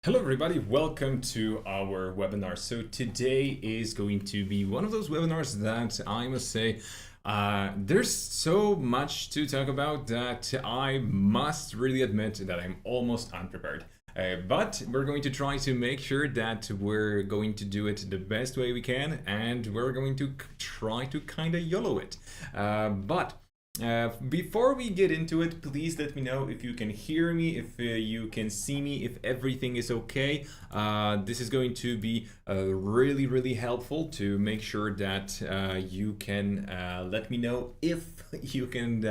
Hello everybody, welcome to our webinar. So today is going to be one of those webinars that I must say, there's so much to talk about that I must really admit that I'm almost unprepared. But we're going to try to make sure that we're going to do it the best way we can, and we're going to try to kind of YOLO it. Before we get into it, please let me know if you can hear me, if you can see me, if everything is okay. This is going to be really helpful to make sure that you can let me know if you can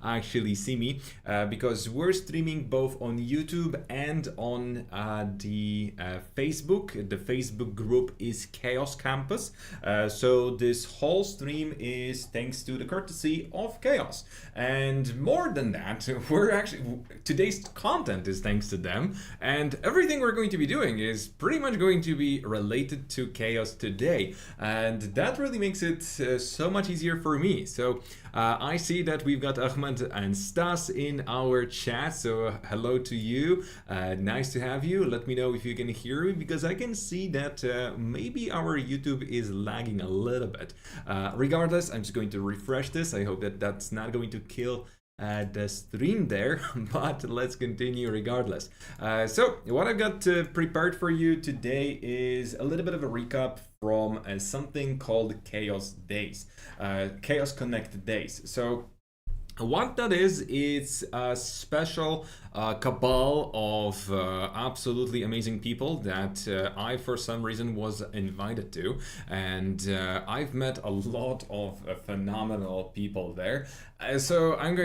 actually see me, because we're streaming both on YouTube and on the Facebook. The Facebook group is Chaos Campus. So this whole stream is thanks to the courtesy of Chaos. And more than that, today's content is thanks to them, and everything we're going to be doing is pretty much going to be related to Chaos today, and that really makes it so much easier for me. So I see that we've got Ahmed and Stas in our chat, so hello to you. Nice to have you. Let me know if you can hear me, because I can see that maybe our YouTube is lagging a little bit. Regardless, I'm just going to refresh this. I hope that that's not going to kill the stream there, but let's continue regardless. So what I've got prepared for you today is a little bit of a recap from something called Chaos Days, ChaosConnect Days. So what that is, it's a special cabal of absolutely amazing people that I, for some reason, was invited to, and I've met a lot of phenomenal people there. So I'm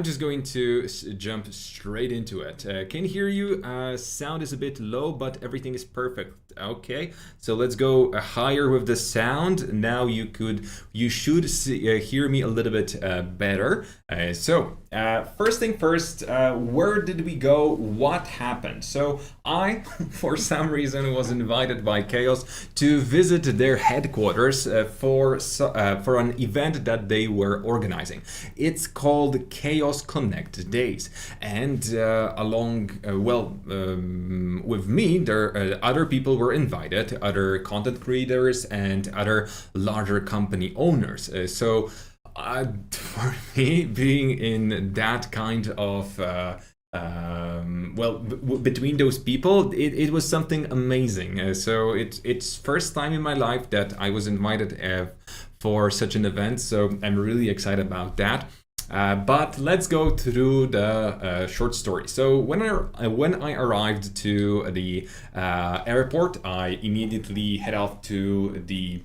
just going to jump straight into it. Can hear you. Sound is a bit low, but everything is perfect. Okay, so let's go higher with the sound. Now you should hear me a little bit better. First thing first, where did we go? What happened? So I, for some reason, was invited by Chaos to visit their headquarters for an event that they were organizing. It's called ChaosConnect Days, and with me, there other people were invited, other content creators and other larger company owners. For me, being in that kind of between those people, it was something amazing. So it's first time in my life that I was invited for such an event, so I'm really excited about that. But let's go through the short story. So when I arrived to the airport, I immediately head off to the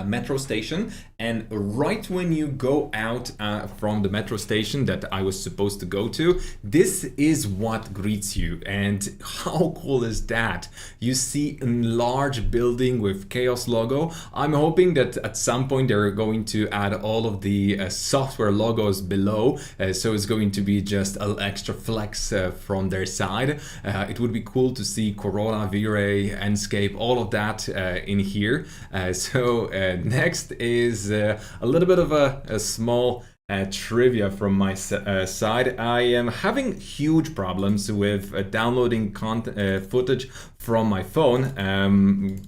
metro station, and right when you go out from the metro station that I was supposed to go to, this is what greets you. And how cool is that? You see a large building with Chaos logo. I'm hoping that at some point they're going to add all of the software logos below, so it's going to be just an extra flex from their side. It would be cool to see Corona, V-Ray, Enscape, all of that in here. Next is a little bit of a small trivia from my side. I am having huge problems with downloading footage from my phone.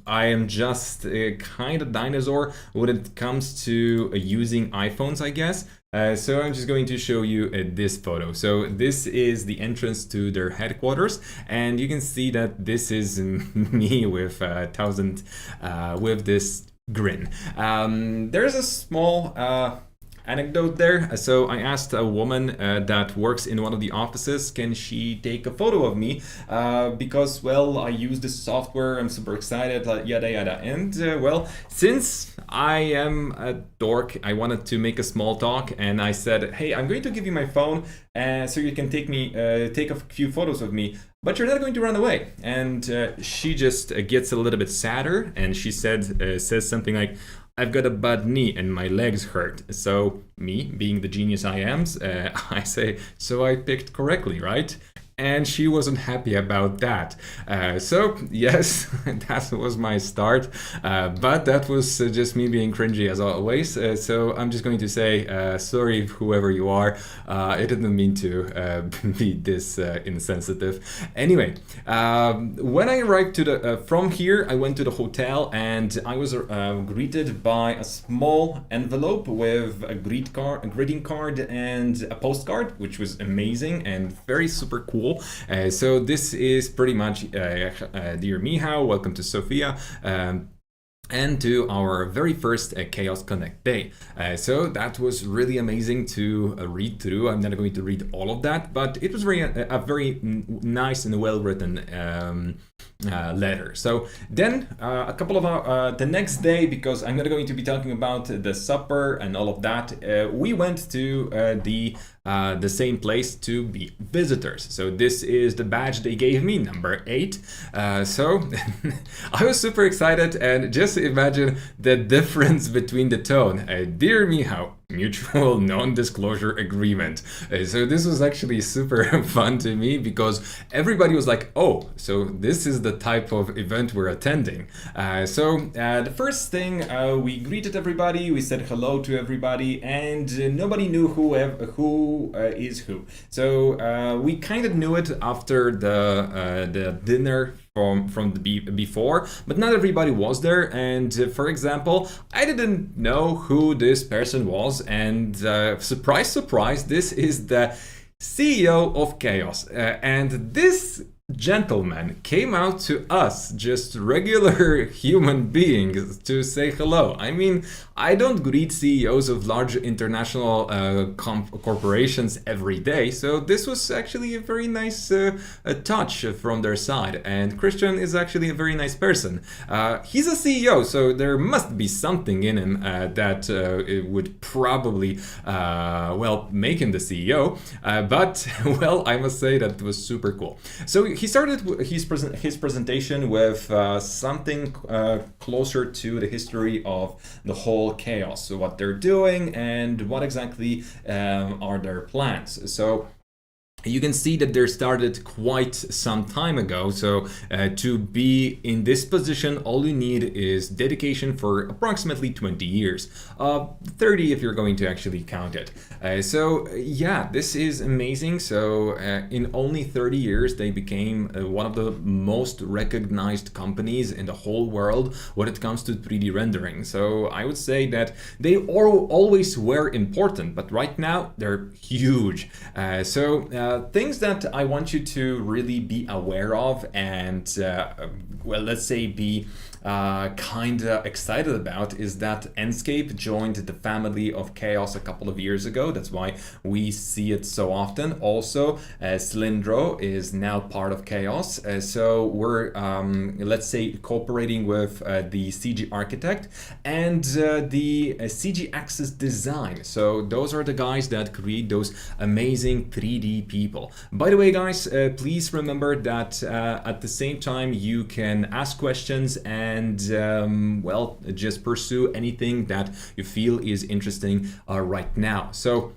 I am just a kind of dinosaur when it comes to using iPhones, I guess. So I'm just going to show you this photo. So this is the entrance to their headquarters, and you can see that this is me with with this grin. There's a small anecdote there. So I asked a woman that works in one of the offices, can she take a photo of me? Because, well, I use this software, I'm super excited, yada yada. And since I am a dork, I wanted to make a small talk, and I said, hey, I'm going to give you my phone so you can take a few photos of me, but you're not going to run away. And she just gets a little bit sadder, and she says something like, I've got a bad knee and my legs hurt. So me, being the genius I am, I say, so I picked correctly, right? and she wasn't happy about that. So yes, that was my start, but that was just me being cringy as always. So I'm just going to say sorry, whoever you are. I didn't mean to be this insensitive. Anyway, when I arrived to the from here, I went to the hotel and I was greeted by a small envelope with a greeting card and a postcard, which was amazing and very super cool. So this is pretty much dear Michał, welcome to Sofia. And to our very first ChaosConnect day. So that was really amazing to read through. I'm not going to read all of that, but it was a very nice and well-written letter. So then a couple of the next day, because I'm not going to be talking about the supper and all of that, we went to the same place to be visitors. So this is the badge they gave me, number 8. So I was super excited, and just imagine the difference between the tone. Dear Michał, mutual non-disclosure agreement. So this was actually super fun to me because everybody was like, oh, so this is the type of event we're attending. So the first thing, we greeted everybody, we said hello to everybody, and nobody knew who is who. So we kind of knew it after the dinner from the before, but not everybody was there. And for example, I didn't know who this person was, and surprise, surprise, this is the CEO of Chaos, and this gentleman came out to us, just regular human beings, to say hello. I mean, I don't greet CEOs of large international corporations every day, so this was actually a very nice touch from their side. And Christian is actually a very nice person. He's a CEO, so there must be something in him that it would probably, well, make him the CEO. But, well, I must say that was super cool. So he started his presentation with something closer to the history of the whole Chaos, so what they're doing and what exactly are their plans. So you can see that they started quite some time ago. So to be in this position, all you need is dedication for approximately 20 years. 30 if you're going to actually count it. So yeah, this is amazing. So in only 30 years, they became one of the most recognized companies in the whole world when it comes to 3D rendering. So I would say that they always were important, but right now they're huge. Things that I want you to really be aware of and, well, let's say be kind of excited about is that Enscape joined the family of Chaos a couple of years ago. That's why we see it so often. Also, Slindro is now part of Chaos. So we're, let's say, cooperating with the CG Architect and the CG Axis Design. So those are the guys that create those amazing 3D people. By the way, guys, please remember that at the same time you can ask questions and well, just pursue anything that you feel is interesting right now. So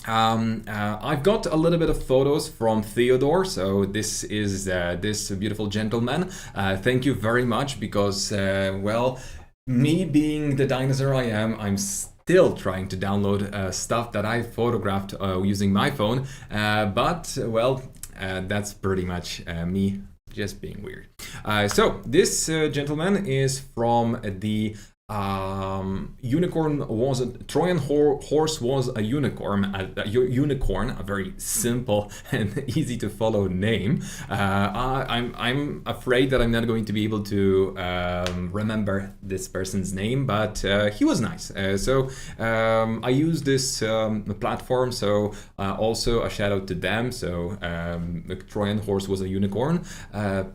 I've got a little bit of photos from Theodore. So this is this beautiful gentleman. Thank you very much because, well, me being the dinosaur I am, I'm still trying to download stuff that I photographed using my phone. But, well, that's pretty much me just being weird. So this gentleman is from the unicorn was a Trojan horse was a unicorn, a very simple and easy to follow name. I'm afraid that I'm not going to be able to remember this person's name, but he was nice. So I use this platform, so also a shout out to them. So the Trojan horse was a unicorn.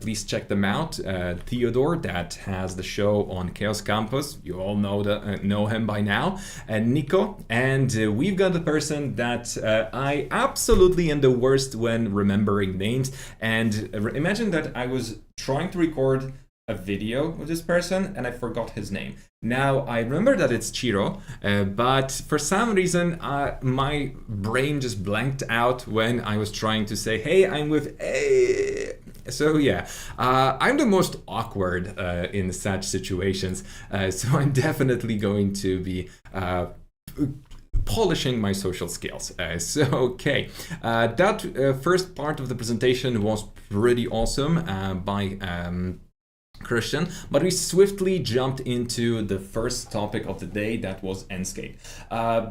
Please check them out. Theodore, that has the show on Chaos Campus. You all know him by now. And Nico, and we've got the person that I absolutely am the worst when remembering names. And imagine that I was trying to record a video with this person and I forgot his name. Now I remember that it's Chiro, but for some reason my brain just blanked out when I was trying to say, hey, I'm with a. So yeah, I'm the most awkward in such situations, so I'm definitely going to be polishing my social skills. Okay, that first part of the presentation was pretty awesome by Christian, but we swiftly jumped into the first topic of the day, that was Enscape.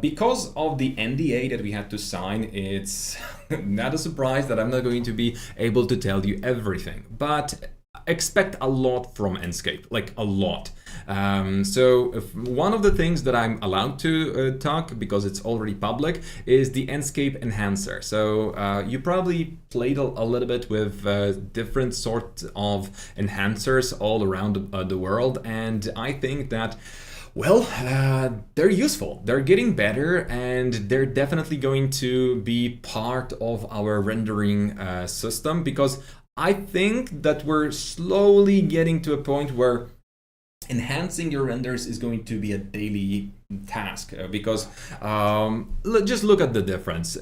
Because of the NDA that we had to sign, it's not a surprise that I'm not going to be able to tell you everything, but expect a lot from Enscape, like a lot. So one of the things that I'm allowed to talk, because it's already public, is the Enscape enhancer. So you probably played a little bit with different sorts of enhancers all around the world, and I think that, well, they're useful, they're getting better, and they're definitely going to be part of our rendering system, because I think that we're slowly getting to a point where enhancing your renders is going to be a daily task, because just look at the difference.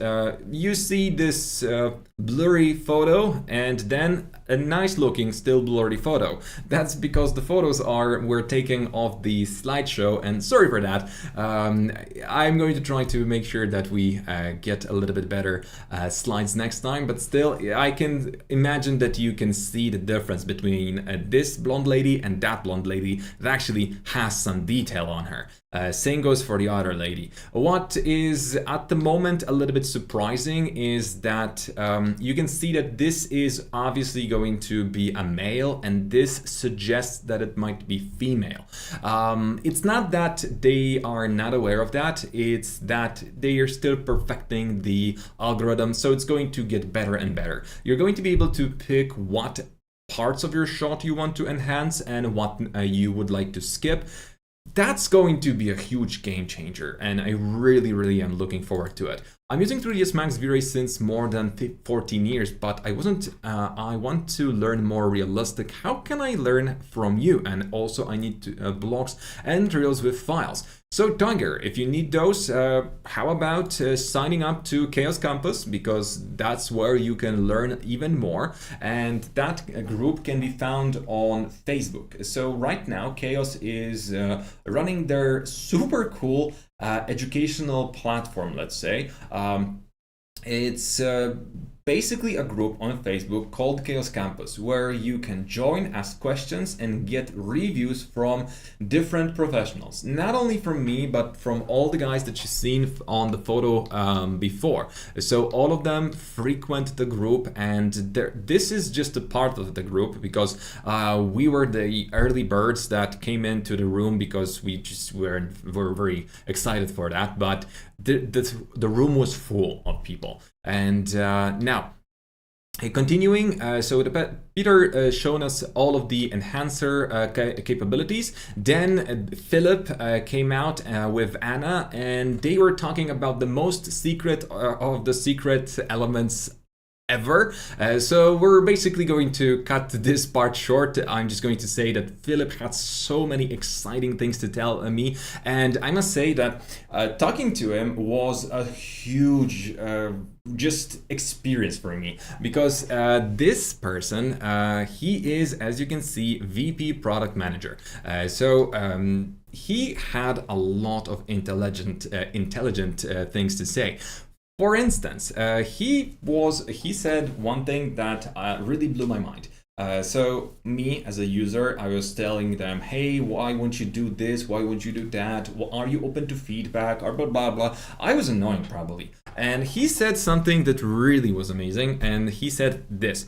You see this blurry photo and then a nice looking still blurry photo. That's because the photos were taken off the slideshow, and sorry for that. I'm going to try to make sure that we get a little bit better slides next time, but still I can imagine that you can see the difference between this blonde lady and that blonde lady that actually has some detail on her. Same goes for the other lady. What is at the moment a little bit surprising is that you can see that this is obviously going to be a male, and this suggests that it might be female. It's not that they are not aware of that, it's that they are still perfecting the algorithm, so it's going to get better and better. You're going to be able to pick what parts of your shot you want to enhance and what you would like to skip. That's going to be a huge game changer, and I really am looking forward to it. I'm using 3ds Max V-Ray since more than 14 years, but I want to learn more realistic. How can I learn from you? And also I need to, blocks and drills with files. So Tiger, if you need those, how about signing up to Chaos Campus, because that's where you can learn even more, and that group can be found on Facebook. So right now Chaos is running their super cool educational platform, let's say. It's basically a group on Facebook called Chaos Campus, where you can join, ask questions, and get reviews from different professionals. Not only from me, but from all the guys that you've seen on the photo before. So all of them frequent the group, and this is just a part of the group, because we were the early birds that came into the room because we just were very excited for that. But the room was full of people. And now, continuing, so Peter shown us all of the enhancer capabilities. Then Philip came out with Anna, and they were talking about the most secret of the secret elements ever. So we're basically going to cut this part short. I'm just going to say that Philip had so many exciting things to tell me, and I must say that talking to him was a huge just experience for me, because this person, he is, as you can see, VP Product Manager. He had a lot of intelligent things to say. For instance, he said one thing that really blew my mind. So me as a user, I was telling them, hey, why won't you do this? Why won't you do that? Well, are you open to feedback? Or blah, blah, blah. I was annoying probably. And he said something that really was amazing. And he said this.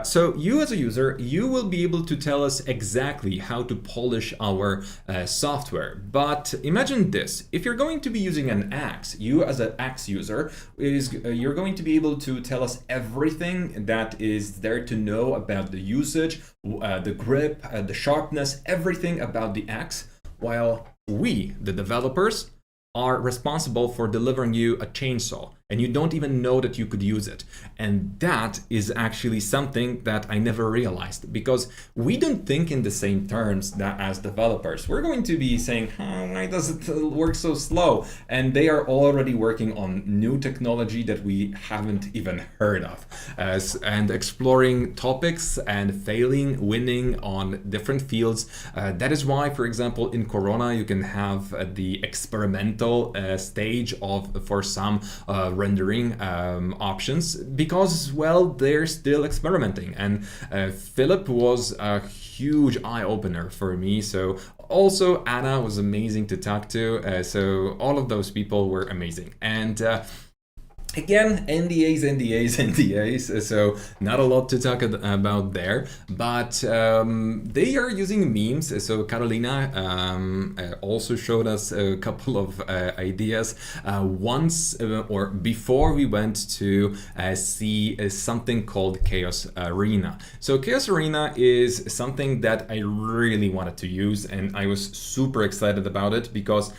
So you as a user, you will be able to tell us exactly how to polish our software. But imagine this. If you're going to be using an axe, you as an axe user, you're going to be able to tell us everything that is there to know about the usage, the grip, the sharpness, everything about the axe, while we, the developers, are responsible for delivering you a chainsaw. and you don't even know that you could use it. And that is actually something that I never realized, because we don't think in the same terms that as developers. We're going to be saying, why does it work so slow? And they are already working on new technology that we haven't even heard of, and exploring topics and failing, winning on different fields. That is why, for example, in Corona, you can have the experimental stage for some rendering options, because, well, they're still experimenting. And Philip was a huge eye-opener for me. So also Anna was amazing to talk to. So all of those people were amazing. And again, NDAs, so not a lot to talk about there, but they are using memes. So Carolina also showed us a couple of ideas once or before we went to see something called Chaos Arena. So Chaos Arena is something that I really wanted to use, and I was super excited about it, because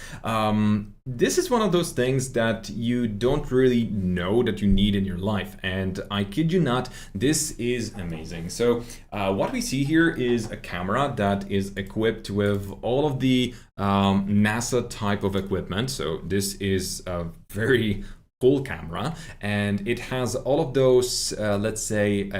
this is one of those things that you don't really know that you need in your life. And I kid you not, this is amazing. So what we see here is a camera that is equipped with all of the NASA type of equipment. So this is a very cool camera, and it has all of those, let's say,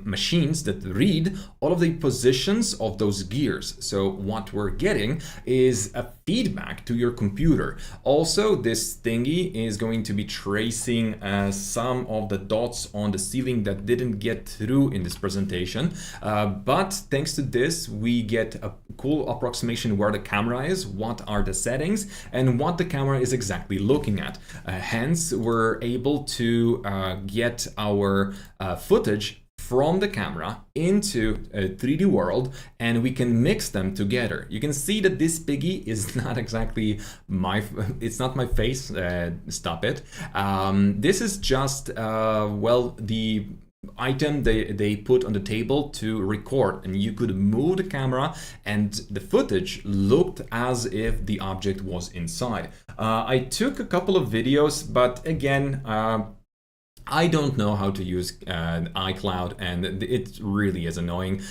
machines that read all of the positions of those gears. So what we're getting is a feedback to your computer. Also, this thingy is going to be tracing some of the dots on the ceiling that didn't get through in this presentation. But thanks to this, we get a cool approximation where the camera is, what are the settings, and what the camera is exactly looking at. Hence, we're able to get our footage from the camera into a 3D world, and we can mix them together. You can see that this piggy is not exactly it's not my face, stop it. This is just, well, the item they put on the table to record, and you could move the camera and the footage looked as if the object was inside. I took a couple of videos, but again, I don't know how to use iCloud, and it really is annoying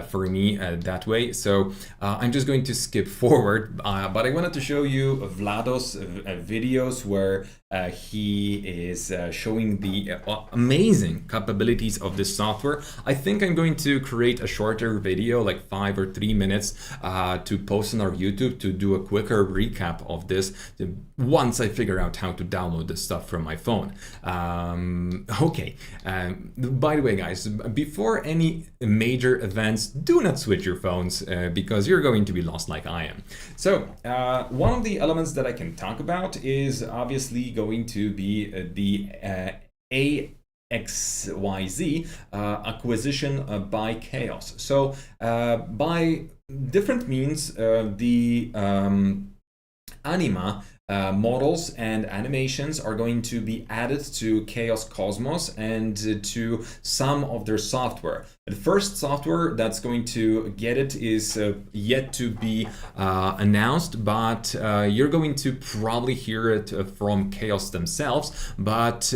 for me that way. So I'm just going to skip forward, but I wanted to show you Vlado's videos where he is showing the amazing capabilities of this software. I think I'm going to create a shorter video, like 5 or 3 minutes, to post on our YouTube to do a quicker recap of this once I figure out how to download this stuff from my phone. Okay, by the way, guys, before any major events, do not switch your phones because you're going to be lost like I am. So one of the elements that I can talk about is obviously going to be the AXYZ acquisition by Chaos. So by different means, the anima models and animations are going to be added to Chaos Cosmos and to some of their software. The first software that's going to get it is yet to be announced, but you're going to probably hear it from Chaos themselves. But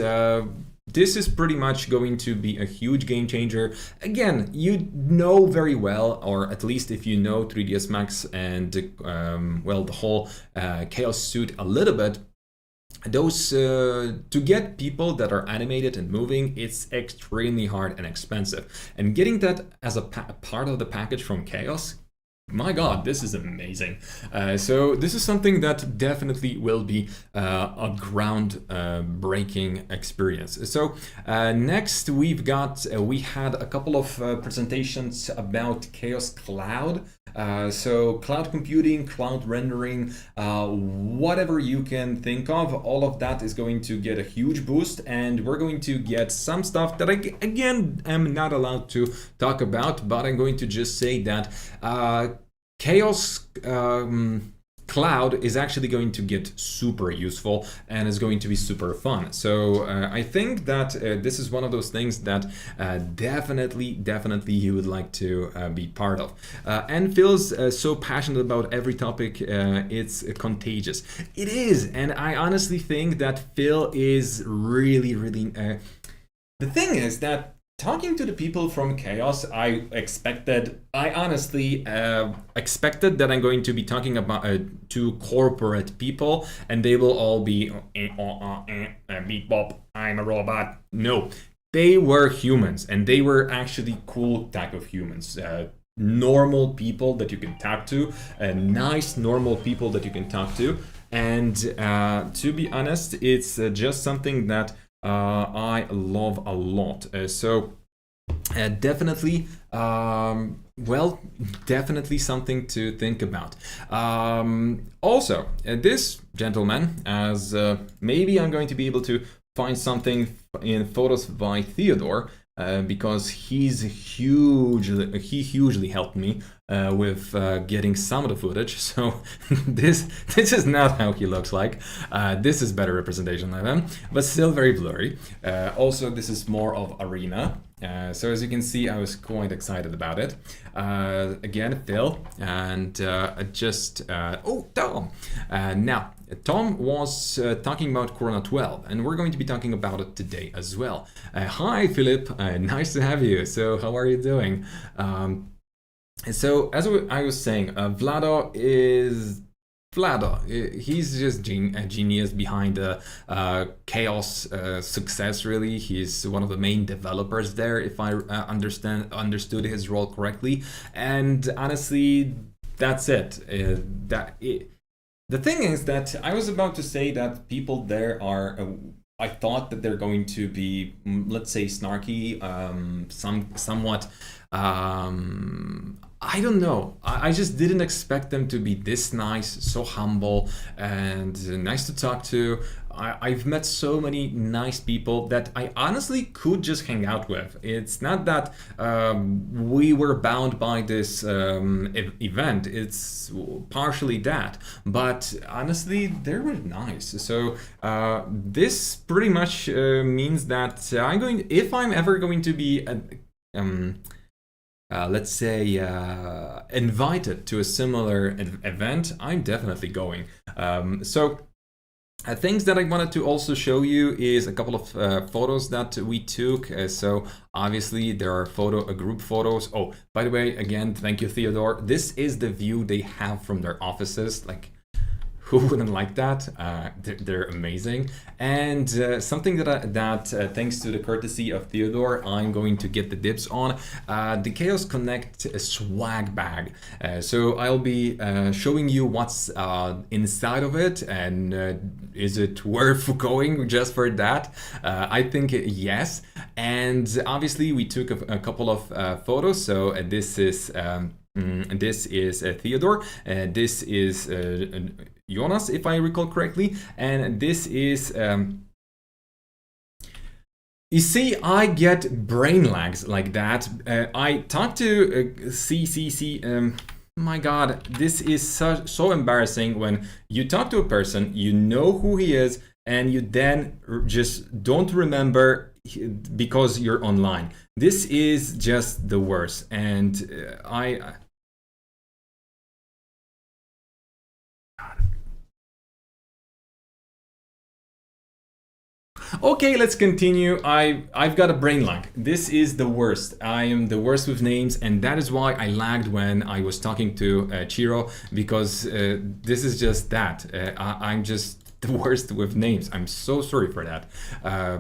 this is pretty much going to be a huge game changer. Again, you know very well, or at least if you know 3ds Max and well, the whole Chaos suite a little bit, those to get people that are animated and moving, it's extremely hard and expensive. And getting that as a part of the package from Chaos, my God, this is amazing. So this is something that definitely will be a ground-breaking experience. So next we've got, we had a couple of presentations about Chaos Cloud. So cloud computing, cloud rendering, whatever you can think of, all of that is going to get a huge boost, and we're going to get some stuff that I, again, am not allowed to talk about, but I'm going to just say that Chaos cloud is actually going to get super useful and is going to be super fun. So I think that this is one of those things that definitely you would like to be part of. And Phil's so passionate about every topic, it's contagious. It is, and I honestly think that Phil is really the thing is that talking to the people from Chaos, I honestly expected that I'm going to be talking about to corporate people, and they will all be beep bop, I'm a robot. No, they were humans, and they were actually cool type of humans. Normal people that you can talk to, nice normal people that you can talk to, and to be honest, it's just something that I love a lot. Definitely, definitely something to think about. Also, this gentleman, as maybe I'm going to be able to find something in photos by Theodore, because he hugely helped me with getting some of the footage. So this is not how he looks like. This is better representation of him, but still very blurry. Also, this is more of arena. So as you can see, I was quite excited about it. Again, Phil, and Tom. Now, Tom was talking about Corona 12, and we're going to be talking about it today as well. Hi, Philip. Nice to have you. So how are you doing? So as I was saying, Vlado is Vlado. He's just a genius behind the Chaos success, really. He's one of the main developers there, if I understood his role correctly. And honestly, that's it. The thing is that I was about to say that people there are, I thought that they're going to be, let's say, snarky, somewhat, I don't know. I just didn't expect them to be this nice, so humble, and nice to talk to. I've met so many nice people that I honestly could just hang out with. It's not that we were bound by this event. It's partially that. But honestly, they were nice. So this pretty much means that if I'm ever going to be let's say invited to a similar event, I'm definitely going. Things that I wanted to also show you is a couple of photos that we took. So obviously there are group photos. Oh, by the way, again, thank you, Theodore. This is the view they have from their offices. Like, who wouldn't like that? They're amazing. And something that thanks to the courtesy of Theodore, I'm going to get the dibs on, the ChaosConnect swag bag. So I'll be showing you what's inside of it, and is it worth going just for that? I think yes. And obviously we took a couple of photos. So this is Theodore, this is Jonas, if I recall correctly, and this is you see, I get brain lags like that. I talked to CCC. My God, this is so embarrassing when you talk to a person, you know who he is, and you then just don't remember because you're online. This is just the worst, and Okay, let's continue. I've got a brain lag. This is the worst. I am the worst with names, and that is why I lagged when I was talking to Chiro, because this is just that. I'm just the worst with names. I'm so sorry for that.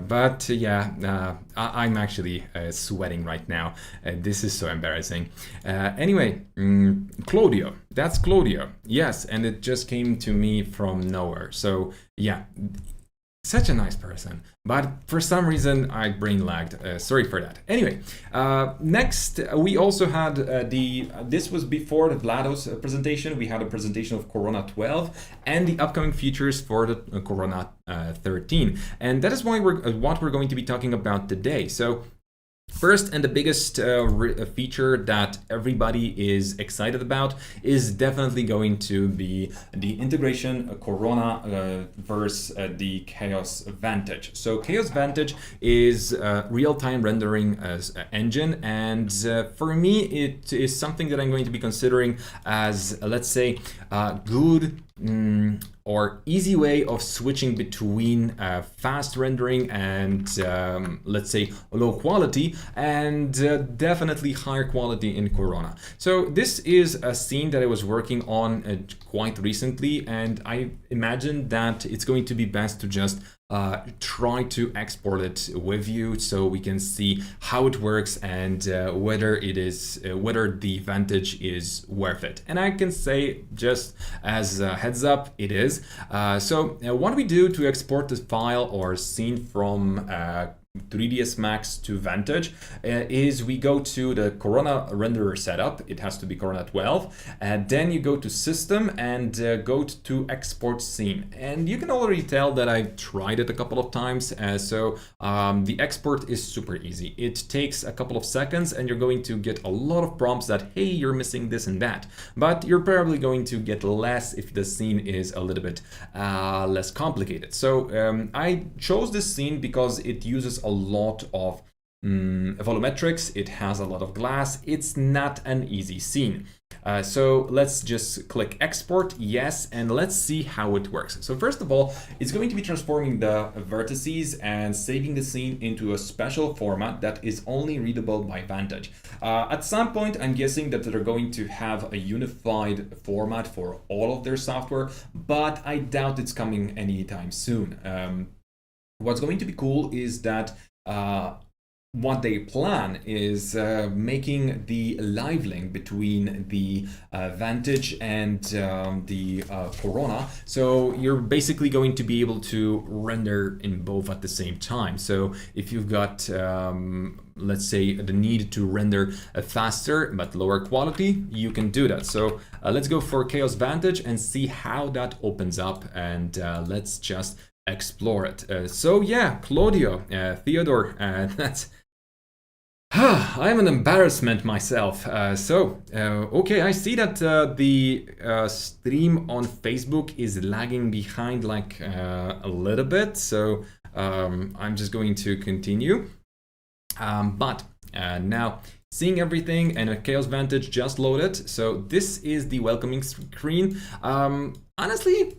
But yeah, I'm actually sweating right now. This is so embarrassing. Anyway, Claudio. That's Claudio. Yes, and it just came to me from nowhere. So yeah. Such a nice person, but for some reason I brain lagged. Sorry for that. Anyway, next we also had this was before the Vlado's presentation. We had a presentation of Corona 12 and the upcoming features for the Corona 13, and that is why what we're going to be talking about today. So First and the biggest feature that everybody is excited about is definitely going to be the integration Corona versus the Chaos Vantage. So Chaos Vantage is a real-time rendering engine, and for me it is something that I'm going to be considering as, let's say, good or easy way of switching between fast rendering and let's say low quality, and definitely higher quality in Corona. So this is a scene that I was working on quite recently, and I imagine that it's going to be best to just try to export it with you so we can see how it works and whether the Vantage is worth it. And I can say, just as a heads up, it is. So what we do to export this file or scene from 3ds Max to Vantage is we go to the Corona renderer setup. It has to be Corona 12, and then you go to System and go to Export Scene. And you can already tell that I've tried it a couple of times, so the export is super easy. It takes a couple of seconds and you're going to get a lot of prompts that, hey, you're missing this and that, but you're probably going to get less if the scene is a little bit less complicated. So I chose this scene because it uses a lot of volumetrics. It has a lot of glass. It's not an easy scene. So let's just click export, yes, and let's see how it works. So first of all, it's going to be transforming the vertices and saving the scene into a special format that is only readable by Vantage. At some point, I'm guessing that they're going to have a unified format for all of their software, but I doubt it's coming anytime soon. What's going to be cool is that what they plan is making the live link between the Vantage and the Corona. So you're basically going to be able to render in both at the same time. So if you've got, let's say, the need to render faster but lower quality, you can do that. So let's go for Chaos Vantage and see how that opens up, and let's just explore it. So yeah, Claudio, Theodore, that's I'm an embarrassment myself. Okay, I see that the stream on Facebook is lagging behind like a little bit, so I'm just going to continue. But now seeing everything, and a Chaos Vantage just loaded, so this is the welcoming screen. Honestly,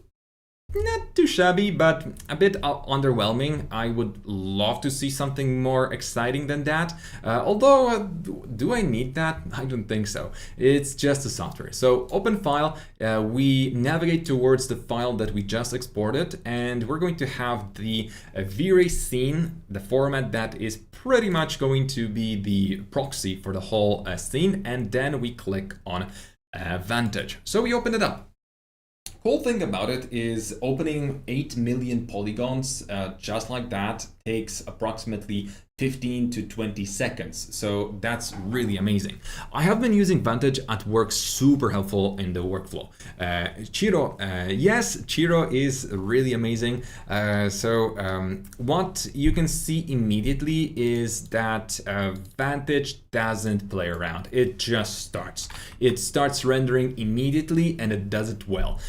not too shabby, but a bit underwhelming. I would love to see something more exciting than that. Although, do I need that? I don't think so. It's just a software. So open file, we navigate towards the file that we just exported, and we're going to have the V-Ray scene, the format that is pretty much going to be the proxy for the whole scene, and then we click on Vantage. So we open it up. Cool thing about it is opening 8 million polygons just like that takes approximately 15 to 20 seconds. So that's really amazing. I have been using Vantage at work, super helpful in the workflow. Chiro, yes, Chiro is really amazing. What you can see immediately is that Vantage doesn't play around. It just starts. It starts rendering immediately and it does it well.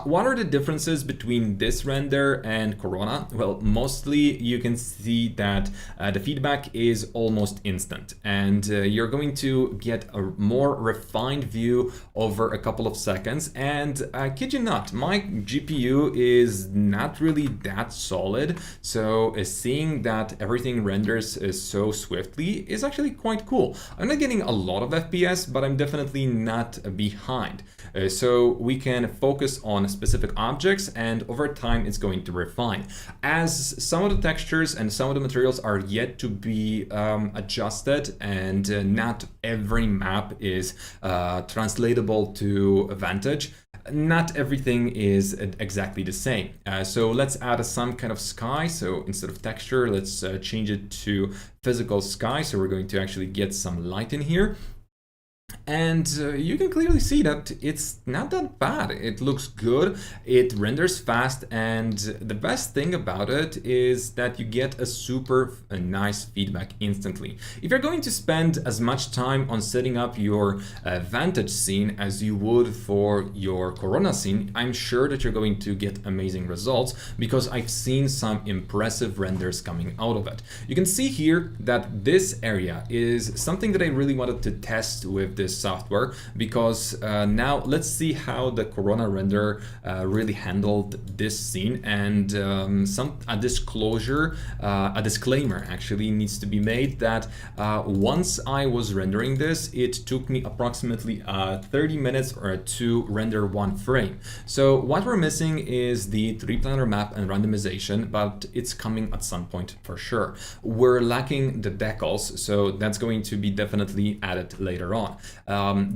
What are the differences between this render and Corona? Well, mostly you can see that the feedback is almost instant, and you're going to get a more refined view over a couple of seconds. And I kid you not, my GPU is not really that solid, so seeing that everything renders so swiftly is actually quite cool. I'm not getting a lot of FPS, but I'm definitely not behind. So we can focus on specific objects, and over time it's going to refine. As some of the textures and some of the materials are yet to be adjusted, and not every map is translatable to Vantage, not everything is exactly the same. So let's add some kind of sky. So instead of texture, let's change it to physical sky. So we're going to actually get some light in here. and you can clearly see that it's not that bad. It looks good, it renders fast, and the best thing about it is that you get a super nice feedback instantly. If you're going to spend as much time on setting up your Vantage scene as you would for your Corona scene, I'm sure that you're going to get amazing results, because I've seen some impressive renders coming out of it. You can see here that this area is something that I really wanted to test with this software, because now let's see how the Corona render really handled this scene. And a disclaimer actually needs to be made that once I was rendering this, it took me approximately 30 minutes to render one frame. So what we're missing is the 3-planar map and randomization, but it's coming at some point for sure. We're lacking the decals, so that's going to be definitely added later on.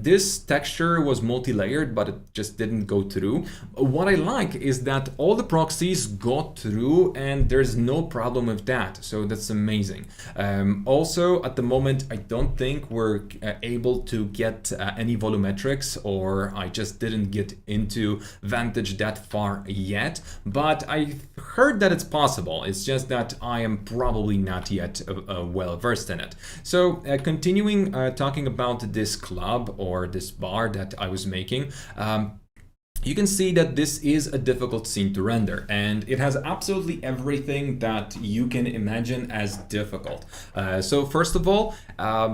This texture was multi-layered, but it just didn't go through. What I like is that all the proxies got through and there's no problem with that, so that's amazing. Also, at the moment, I don't think we're able to get any volumetrics, or I just didn't get into Vantage that far yet, but I heard that it's possible. It's just that I am probably not yet well versed in it. So continuing talking about this club or this bar that I was making, you can see that this is a difficult scene to render, and it has absolutely everything that you can imagine as difficult. So first of all,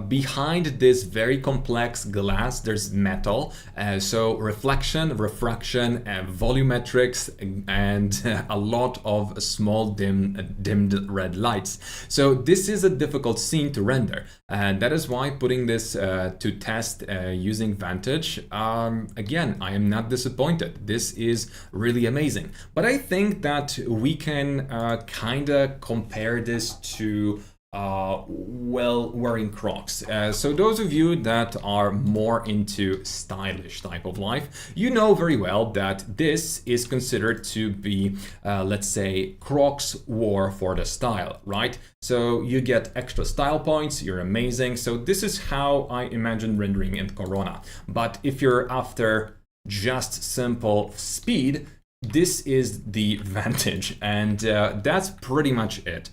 behind this very complex glass, there's metal. So reflection, refraction, volumetrics, and a lot of small dimmed red lights. So this is a difficult scene to render. And that is why putting this to test using Vantage, again, I am not disappointed. This is really amazing. But I think that we can kind of compare this to well, wearing Crocs. So those of you that are more into stylish type of life, you know very well that this is considered to be, let's say, Crocs wore for the style, right? So you get extra style points, you're amazing. So this is how I imagine rendering in Corona. But if you're after just simple speed, this is the Vantage, and that's pretty much it.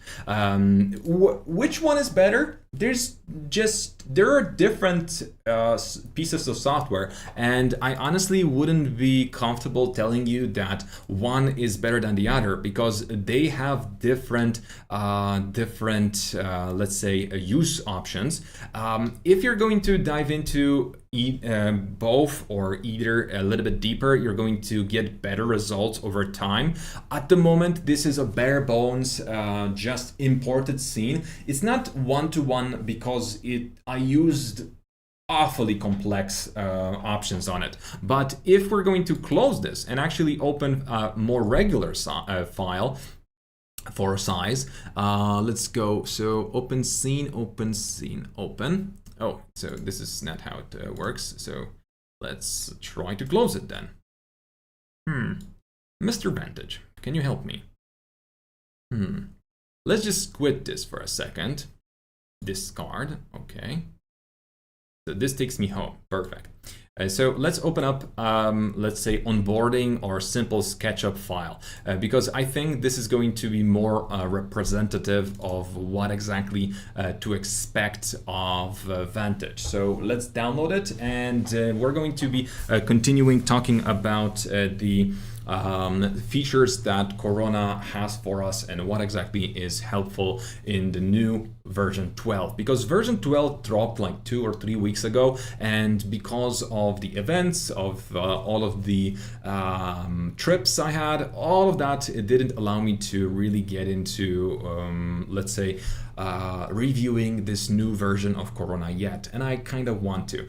Which one is better? There are different pieces of software, and I honestly wouldn't be comfortable telling you that one is better than the other, because they have different let's say use options. If you're going to dive into both or either a little bit deeper, you're going to get better results over time. At the moment, this is a bare bones just imported scene. It's not one-to-one because I used awfully complex options on it. But if we're going to close this and actually open a more regular file for size, let's go. So open scene, open. Oh, so this is not how it works. So let's try to close it then. Mr. Vantage, can you help me? Let's just quit this for a second. Discard, okay. So this takes me home, perfect. So let's open up, let's say, onboarding or simple SketchUp file, because I think this is going to be more representative of what exactly to expect of Vantage. So let's download it, and we're going to be continuing talking about the features that Corona has for us and what exactly is helpful in the new version 12, because version 12 dropped like 2 or 3 weeks ago, and because of the events of all of the trips I had, all of that, it didn't allow me to really get into let's say reviewing this new version of Corona yet, and I kind of want to.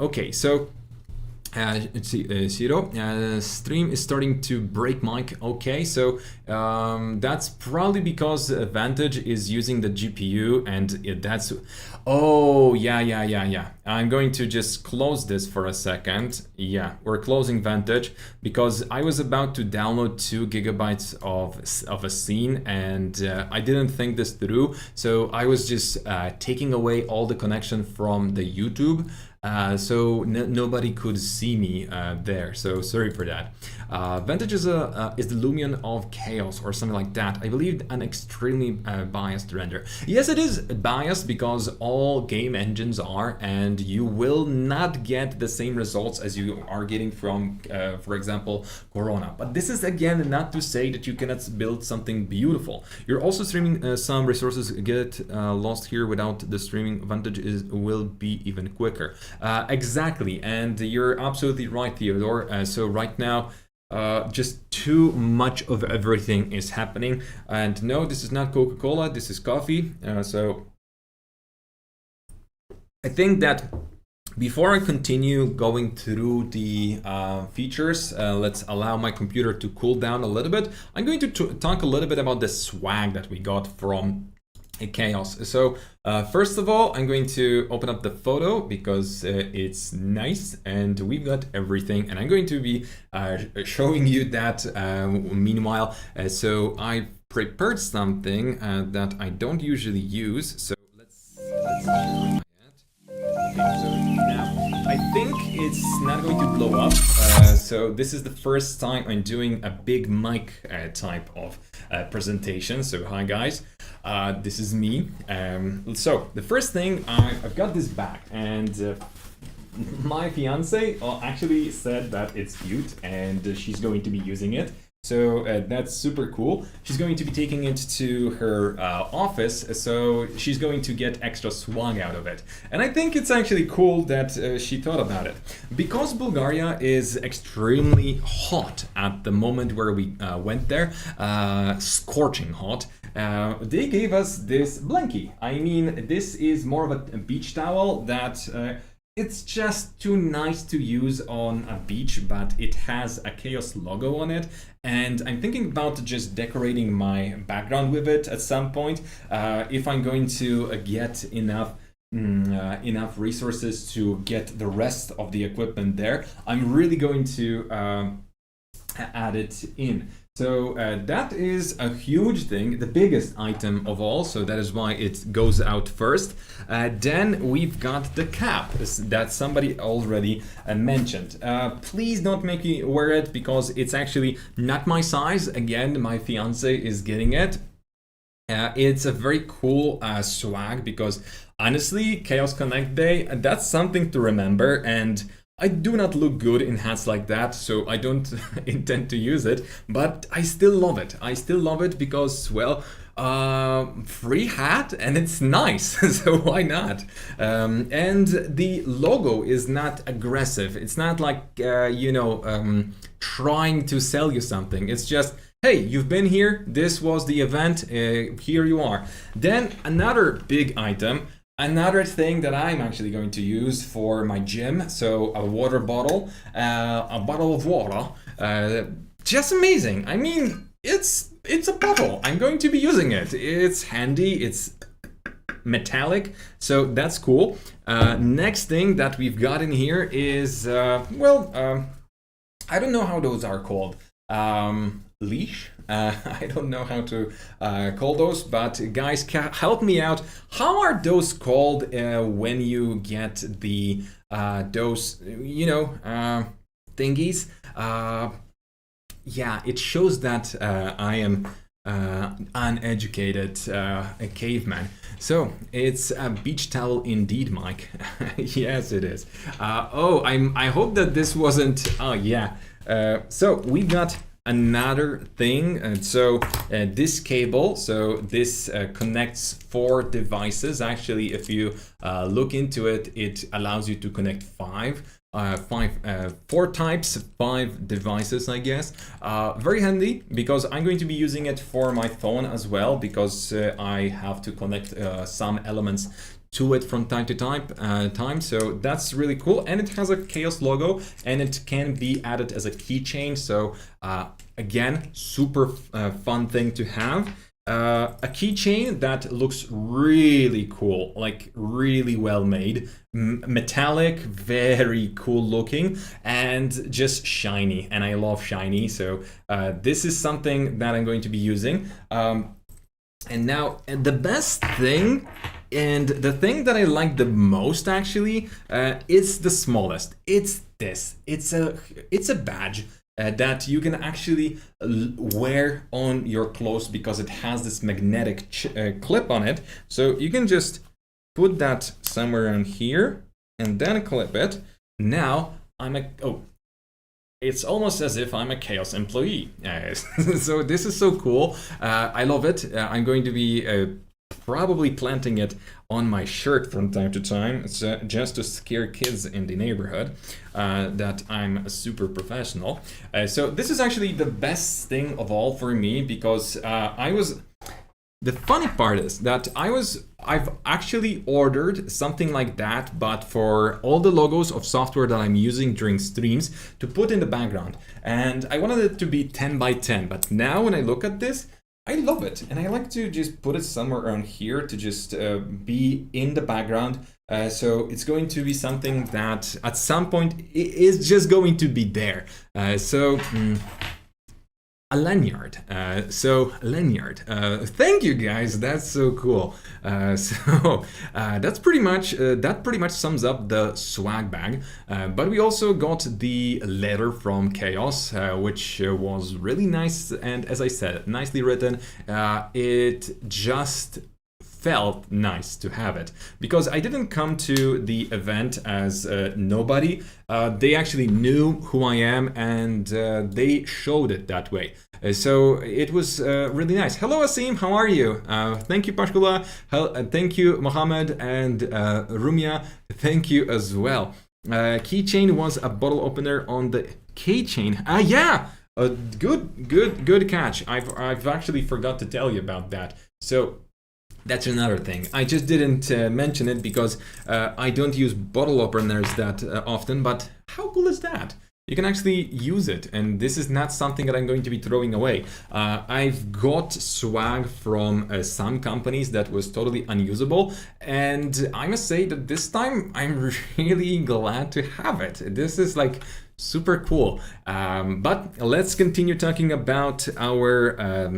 Okay, so let's see, Zero, stream is starting to break mic. Okay, so that's probably because Vantage is using the GPU, and that's, oh, yeah. I'm going to just close this for a second. Yeah, we're closing Vantage because I was about to download 2 gigabytes of a scene, and I didn't think this through. So I was just taking away all the connection from the YouTube so nobody could see me there, so sorry for that. Vantage is the Lumion of Chaos or something like that. I believe an extremely biased render. Yes, it is biased because all game engines are, and you will not get the same results as you are getting from, for example, Corona. But this is again not to say that you cannot build something beautiful. You're also streaming some resources get lost here. Without the streaming, Vantage will be even quicker. Exactly, and you're absolutely right, Theodore. So right now, just too much of everything is happening. And no, this is not Coca-Cola, this is coffee. So I think that before I continue going through the features, let's allow my computer to cool down a little bit. I'm going to talk a little bit about the swag that we got from Chaos. So first of all, I'm going to open up the photo because it's nice and we've got everything, and I'm going to be showing you that meanwhile. So I prepared something that I don't usually use. So let's try it. Okay, so now I think it's not going to blow up. So this is the first time I'm doing a big mic type of presentation. So hi guys, this is me. So the first thing, I've got this bag, and my fiance actually said that it's cute and she's going to be using it. So that's super cool. She's going to be taking it to her office, so she's going to get extra swag out of it. And I think it's actually cool that she thought about it. Because Bulgaria is extremely hot at the moment where we went there, scorching hot, they gave us this blankie. I mean, this is more of a beach towel that it's just too nice to use on a beach, but it has a Chaos logo on it. And I'm thinking about just decorating my background with it at some point. If I'm going to get enough resources to get the rest of the equipment there, I'm really going to add it in. So that is a huge thing, the biggest item of all, so that is why it goes out first. Then we've got the cap that somebody already mentioned. Please don't make me wear it because it's actually not my size. Again, my fiance is getting it. It's a very cool swag because honestly, ChaosConnect Day, that's something to remember, and I do not look good in hats like that, so I don't intend to use it, but I still love it. I still love it because, well, free hat and it's nice, so why not? And the logo is not aggressive. It's not like, trying to sell you something. It's just, hey, you've been here, this was the event, here you are. Then another big item. Another thing that I'm actually going to use for my gym, so a water bottle, a bottle of water, just amazing. I mean, it's a bottle. I'm going to be using it. It's handy, it's metallic, so that's cool. Next thing that we've got in here is, I don't know how those are called. Leash? I don't know how to call those, but guys, help me out. How are those called when you get the those thingies? Yeah, it shows that I am uneducated caveman. So it's a beach towel indeed, Mike. Yes, it is. I hope that this wasn't. Oh yeah. So we got another thing, and so this cable, so this connects 4 devices. Actually, if you look into it, it allows you to connect 4 types, 5 devices, I guess. Very handy because I'm going to be using it for my phone as well, because I have to connect some elements to it from time to time, so that's really cool. And it has a Chaos logo, and it can be added as a keychain. So again, super fun thing to have. A keychain that looks really cool, like really well made, metallic, very cool looking, and just shiny. And I love shiny, so this is something that I'm going to be using. And now, the best thing And the thing that I like the most actually is the smallest. It's this. It's a badge that you can actually wear on your clothes because it has this magnetic clip on it. So you can just put that somewhere around here and then clip it. Now it's almost as if I'm a Chaos employee. So this is so cool. I love it. I'm going to be probably planting it on my shirt from time to time. It's just to scare kids in the neighborhood that I'm a super professional. So this is actually the best thing of all for me because the funny part is that I've actually ordered something like that, but for all the logos of software that I'm using during streams to put in the background. And I wanted it to be 10 by 10, but now when I look at this, I love it. And I like to just put it somewhere around here to just be in the background. So it's going to be something that at some point is just going to be there. A lanyard. Thank you guys. That's so cool. That's pretty much that pretty much sums up the swag bag. But we also got the letter from Chaos, which was really nice and, as I said, nicely written. It just felt nice to have it because I didn't come to the event as nobody. They actually knew who I am and they showed it that way. So it was really nice. Hello Asim, how are you? Thank you Pashkula, thank you Mohammed, and Rumia, thank you as well. Keychain was a bottle opener on the keychain. Yeah, good catch. I've actually forgot to tell you about that. So that's another thing. I just didn't mention it because I don't use bottle openers that often, but how cool is that? You can actually use it, and this is not something that I'm going to be throwing away. I've got swag from some companies that was totally unusable, and I must say that this time I'm really glad to have it. This is like super cool. But let's continue talking about our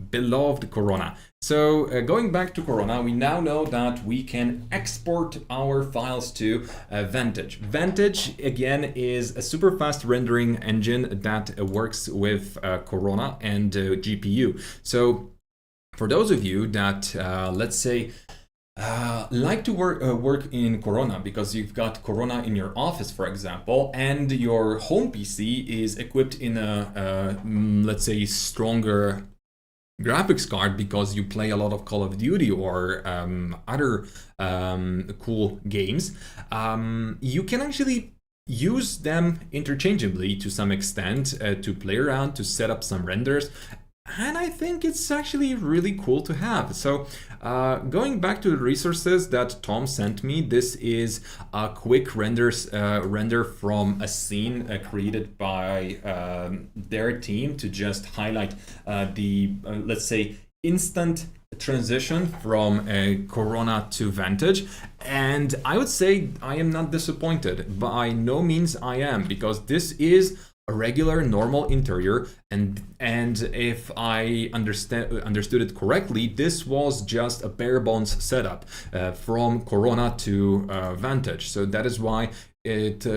beloved Corona. So going back to Corona, we now know that we can export our files to Vantage. Vantage, again, is a super fast rendering engine that works with Corona and GPU. So for those of you that, let's say, like to work in Corona because you've got Corona in your office, for example, and your home PC is equipped in a, let's say, stronger graphics card because you play a lot of Call of Duty or other cool games, you can actually use them interchangeably to some extent to play around, to set up some renders. And I think it's actually really cool to have. So going back to the resources that Tom sent me, this is a quick render from a scene created by their team to just highlight the, let's say, instant transition from Corona to Vantage. And I would say I am not disappointed. By no means I am, because this is a regular normal interior, and if I understood it correctly, this was just a bare bones setup from Corona to Vantage. So that is why it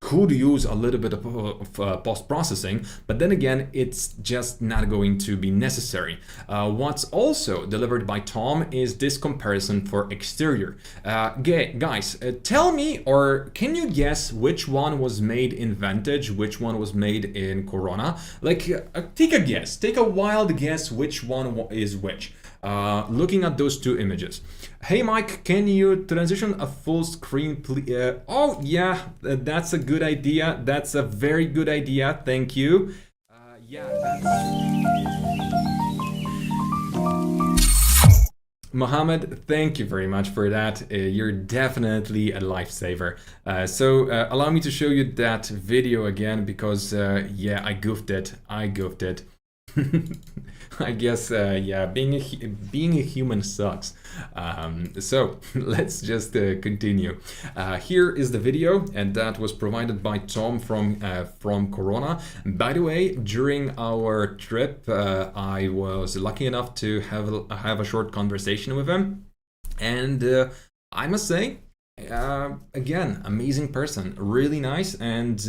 could use a little bit of post-processing, but then again, it's just not going to be necessary. What's also delivered by Tom is this comparison for exterior. Guys, tell me, or can you guess which one was made in Vantage, which one was made in Corona? Like, take a guess, take a wild guess which one is which. Looking at those two images. Hey Mike, can you transition a full screen please? Oh yeah, that's a good idea. That's a very good idea. Thank you. Mohammed, thank you very much for that. You're definitely a lifesaver. So allow me to show you that video again because yeah, I goofed it. I guess, yeah, being a human sucks. So let's just continue. Here is the video, and that was provided by Tom from Corona. By the way, during our trip, I was lucky enough to have a short conversation with him. And I must say, again, amazing person, really nice. And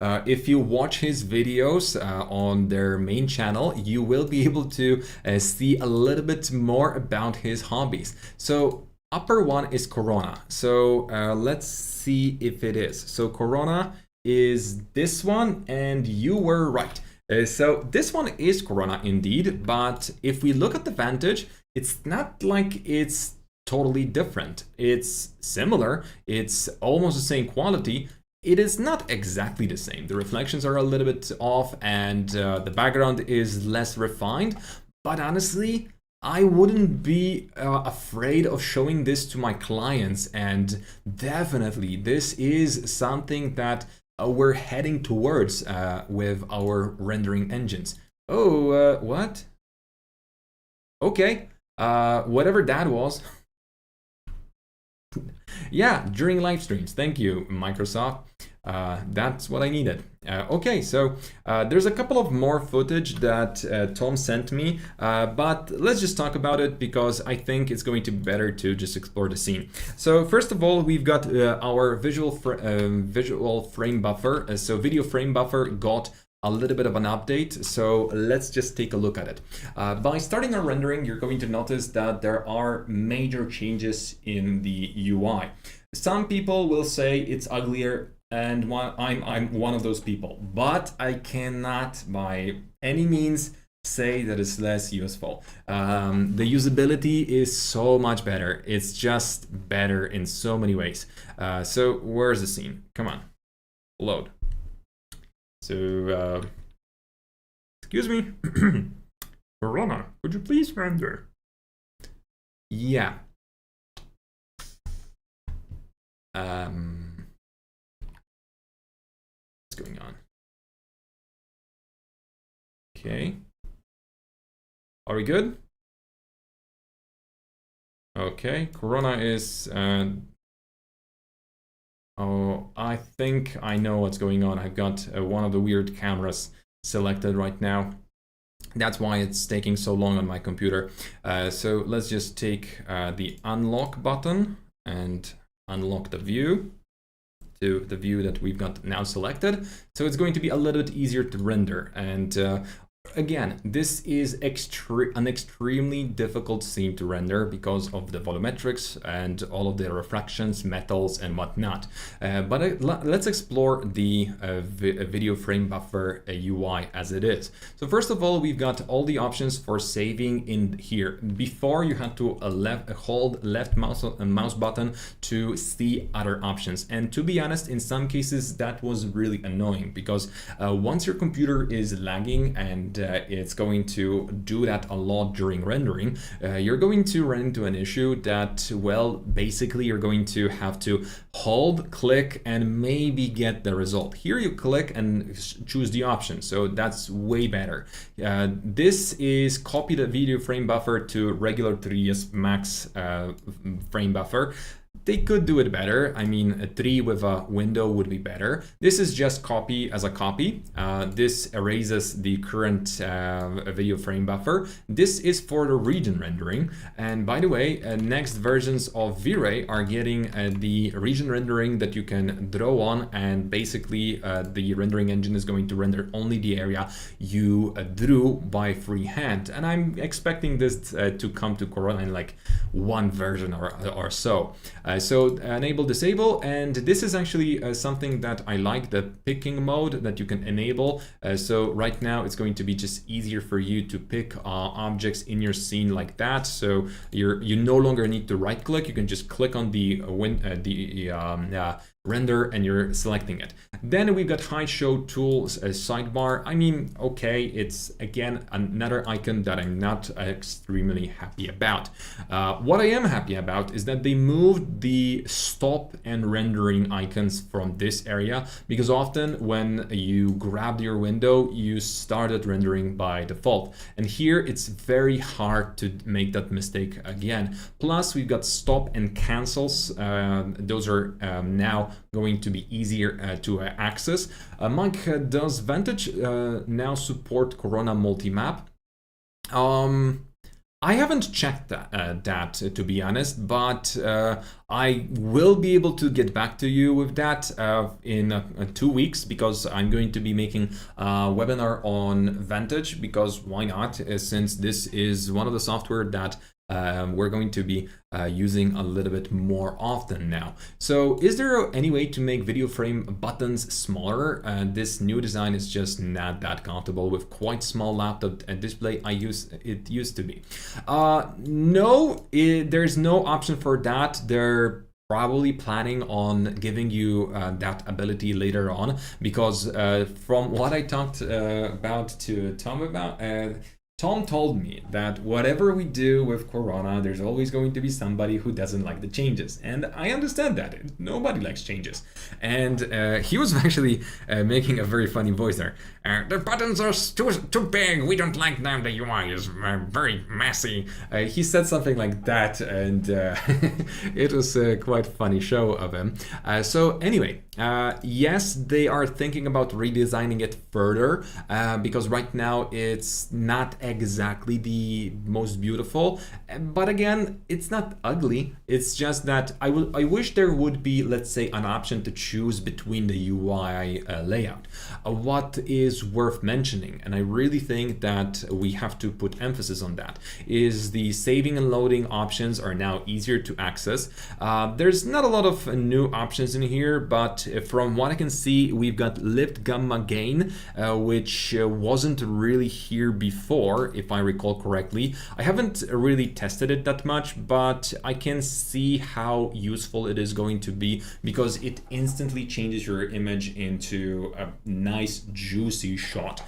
if you watch his videos on their main channel, you will be able to see a little bit more about his hobbies. So upper one is Corona. So let's see if it is. So Corona is this one, and you were right. So this one is Corona indeed, but if we look at the Vantage, it's not like it's totally different. It's similar, it's almost the same quality. It is not exactly the same. The reflections are a little bit off, and the background is less refined, but honestly, I wouldn't be afraid of showing this to my clients, and definitely this is something that we're heading towards with our rendering engines. Oh, what? Okay, whatever that was. Yeah, during live streams. Thank you, Microsoft. That's what I needed. Okay, so there's a couple of more footage that Tom sent me, but let's just talk about it because I think it's going to be better to just explore the scene. So first of all, we've got our visual frame buffer. So video frame buffer got a little bit of an update, so let's just take a look at it. By starting our rendering, you're going to notice that there are major changes in the UI. Some people will say it's uglier, and I'm one of those people, but I cannot by any means say that it's less useful. The usability is so much better. It's just better in so many ways. So where's the scene? Come on, load. So, excuse me, Corona, would you please render? Yeah. What's going on? Okay. Are we good? Okay, Corona is... Oh, I think I know what's going on. I've got one of the weird cameras selected right now. That's why it's taking so long on my computer. So let's just take the unlock button and unlock the view to the view that we've got now selected. So it's going to be a little bit easier to render. And again, this is an extremely difficult scene to render because of the volumetrics and all of the refractions, metals, and whatnot. But let's explore the video frame buffer UI as it is. So first of all, we've got all the options for saving in here. Before, you had to hold left mouse button to see other options. And to be honest, in some cases, that was really annoying because once your computer is lagging and it's going to do that a lot during rendering, you're going to run into an issue that, well, basically you're going to have to hold, click, and maybe get the result. Here you click and choose the option, so that's way better. This is copy the video frame buffer to regular 3ds Max frame buffer. They could do it better. I mean, a 3 with a window would be better. This is just copy as a copy. This erases the current video frame buffer. This is for the region rendering. And by the way, next versions of V-Ray are getting the region rendering that you can draw on, and basically the rendering engine is going to render only the area you drew by freehand. And I'm expecting this to come to Corona in like one version or so. So enable, disable, and this is actually something that I like, the picking mode that you can enable. So right now it's going to be just easier for you to pick objects in your scene like that. So you no longer need to right click, you can just click on the render and you're selecting it. Then we've got hide show tools sidebar. I mean, okay, it's again another icon that I'm not extremely happy about. What I am happy about is that they moved the stop and rendering icons from this area, because often when you grabbed your window, you started rendering by default. And here it's very hard to make that mistake again. Plus we've got stop and cancels. Those are now going to be easier to access. Mike, does Vantage now support Corona multi-map? I haven't checked that to be honest, but I will be able to get back to you with that in 2 weeks, because I'm going to be making a webinar on Vantage, because why not, since this is one of the software that we're going to be using a little bit more often now. So is there any way to make video frame buttons smaller? This new design is just not that comfortable with quite small laptop display it used to be. No, there's no option for that. They're probably planning on giving you that ability later on, because from what I talked about to Tom about, Tom told me that whatever we do with Corona, there's always going to be somebody who doesn't like the changes. And I understand that. Nobody likes changes. And he was actually making a very funny voice there. The buttons are too big. We don't like them. The UI is very messy. He said something like that, and it was a quite funny show of him. So anyway, yes, they are thinking about redesigning it further, because right now it's not exactly the most beautiful, but again, it's not ugly. It's just that I wish there would be, let's say, an option to choose between the UI layout. What is worth mentioning, and I really think that we have to put emphasis on that, is the saving and loading options are now easier to access. There's not a lot of new options in here, but from what I can see, we've got lift gamma gain, which wasn't really here before, if I recall correctly. I haven't really tested it that much, but I can see how useful it is going to be, because it instantly changes your image into a nice juicy shot.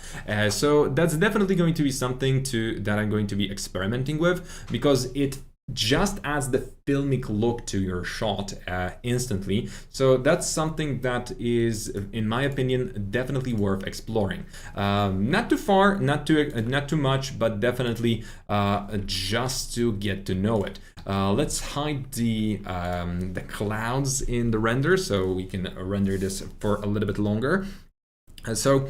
So that's definitely going to be something that I'm going to be experimenting with, because it just adds the filmic look to your shot instantly. So that's something that is, in my opinion, definitely worth exploring. Not too far, not too much, but definitely just to get to know it. Let's hide the clouds in the render so we can render this for a little bit longer. So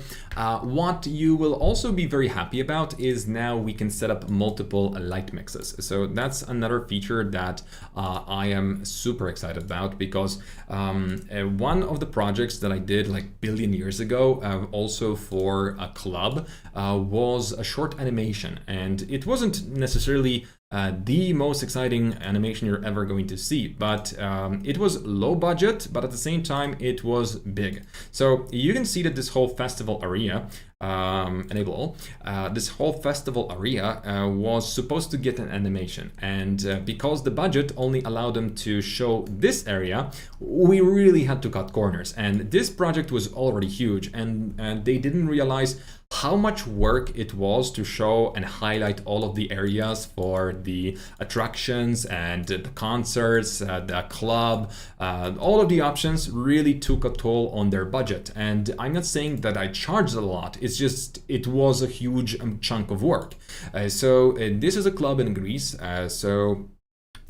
what you will also be very happy about is now we can set up multiple light mixes. So that's another feature that I am super excited about, because one of the projects that I did like billion years ago, also for a club, was a short animation, and it wasn't necessarily the most exciting animation you're ever going to see, but it was low budget, but at the same time it was big. So you can see that this whole festival area, this whole festival area was supposed to get an animation, and because the budget only allowed them to show this area, we really had to cut corners. And this project was already huge, and they didn't realize how much work it was to show and highlight all of the areas for the attractions and the concerts, the club. All of the options really took a toll on their budget. And I'm not saying that I charged a lot, it's just it was a huge chunk of work. So this is a club in Greece, so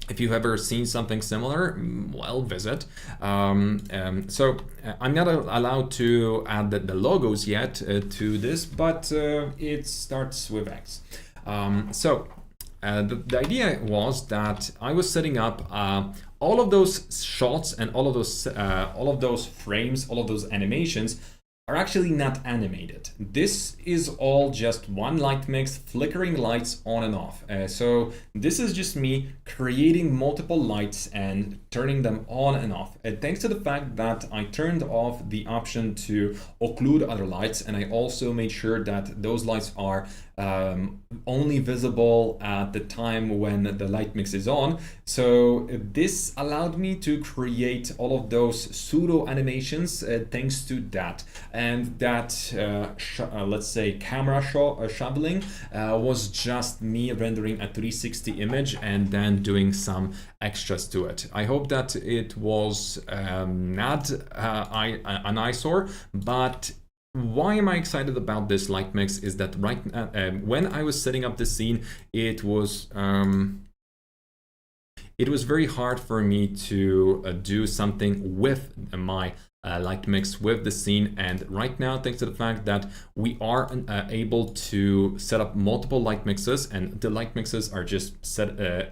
if you've ever seen something similar, well, visit. So I'm not allowed to add the logos yet to this, but it starts with X. So the idea was that I was setting up all of those shots and all of those frames, all of those animations are actually not animated. This is all just one light mix, flickering lights on and off. So this is just me creating multiple lights and turning them on and off. Thanks to the fact that I turned off the option to occlude other lights, and I also made sure that those lights are only visible at the time when the light mix is on. So this allowed me to create all of those pseudo animations thanks to that. And that, let's say, camera shoveling was just me rendering a 360 image and then doing some extras to it. I hope that it was not an eyesore, but why am I excited about this light mix is that right when I was setting up the scene, it was very hard for me to do something with my light mix with the scene. And right now, thanks to the fact that we are able to set up multiple light mixes, and the light mixes are just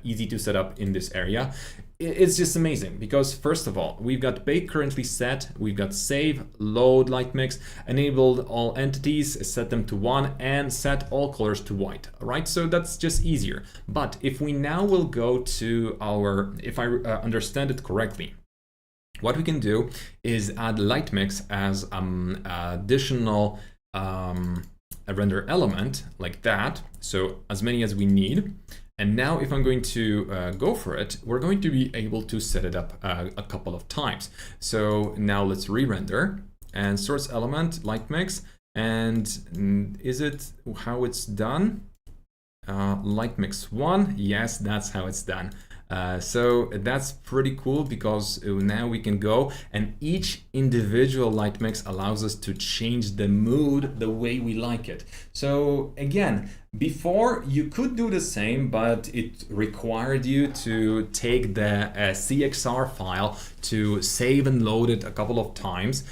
easy to set up in this area, it's just amazing. Because first of all, we've got bake currently set, we've got save, load light mix, enabled all entities, set them to 1, and set all colors to white, right? So that's just easier. But if we now will go to our, if I understand it correctly, what we can do is add light mix as additional a render element like that. So as many as we need. And now if I'm going to go for it, we're going to be able to set it up a couple of times. So now let's re-render and source element, light mix. And is it how it's done? Light mix 1, yes, that's how it's done. So that's pretty cool, because now we can go and each individual light mix allows us to change the mood the way we like it. So again, before you could do the same, but it required you to take the CXR file to save and load it a couple of times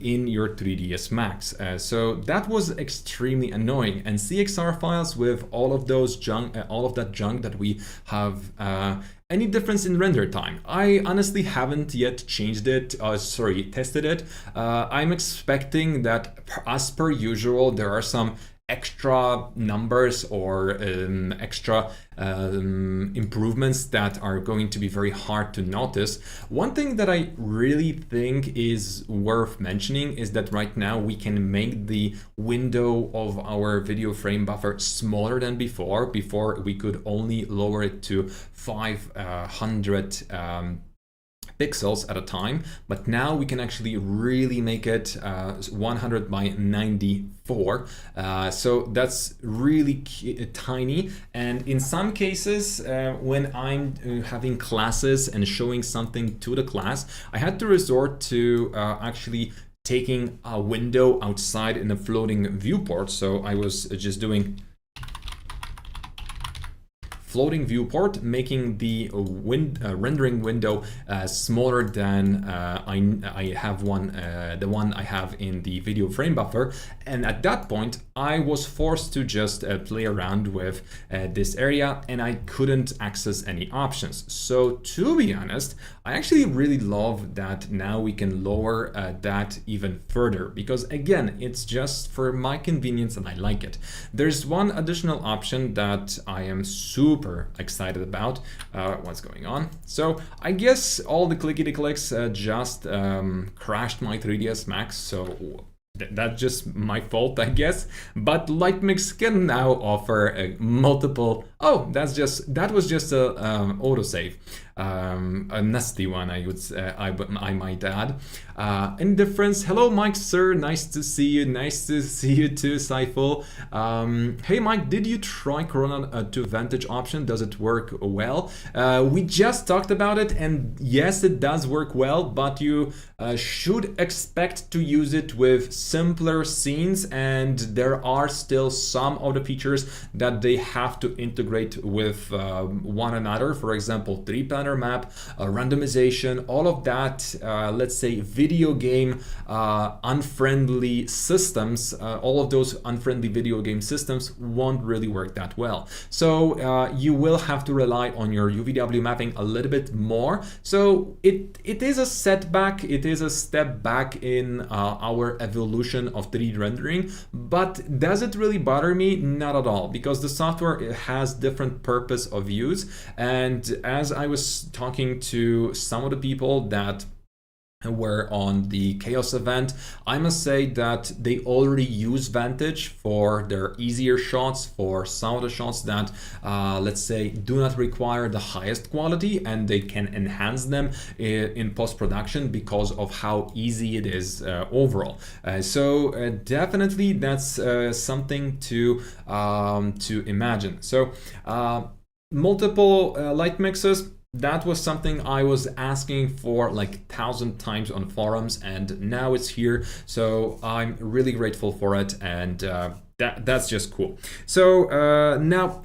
in your 3ds Max. So that was extremely annoying. And CXR files with all of those junk, all of that junk that we have. Any difference in render time? I honestly haven't yet changed it, tested it. I'm expecting that as per usual, there are some extra numbers or extra improvements that are going to be very hard to notice. One thing that I really think is worth mentioning is that right now we can make the window of our video frame buffer smaller than before. Before we could only lower it to 500 pixels at a time, but now we can actually really make it 100 by 94. So that's really tiny. And in some cases, when I'm having classes and showing something to the class, I had to resort to actually taking a window outside in a floating viewport. So I was just doing floating viewport, making the rendering window smaller than I have the one I have in the video frame buffer. And at that point, I was forced to just play around with this area, and I couldn't access any options. So to be honest, I actually really love that now we can lower that even further, because again, it's just for my convenience and I like it. There's one additional option that I am super excited about. What's going on? So I guess all the clickety clicks just crashed my 3ds Max, so that's just my fault, I guess. But Lightmix can now offer multiple. Oh, that was just a autosave, a nasty one, I would say, I might add. Indifference. Hello, Mike, sir. Nice to see you. Nice to see you too, Saiful. Hey, Mike, did you try Corona to Vantage option? Does it work well? We just talked about it, and yes, it does work well, but you should expect to use it with simpler scenes, and there are still some of the features that they have to integrate with one another. For example, 3-planar map, randomization, all of that, let's say video game unfriendly systems, all of those unfriendly video game systems won't really work that well. So you will have to rely on your UVW mapping a little bit more. So it is a setback, it is a step back in our evolution of 3D rendering, but does it really bother me? Not at all, because the software has different purpose of use. And as I was talking to some of the people that were on the Chaos event, I must say that they already use Vantage for their easier shots, for some of the shots that let's say do not require the highest quality, and they can enhance them in post-production because of how easy it is overall. So definitely that's something to imagine. So multiple light mixes. That was something I was asking for like 1,000 times on forums, and now it's here. So I'm really grateful for it, and that's just cool. So now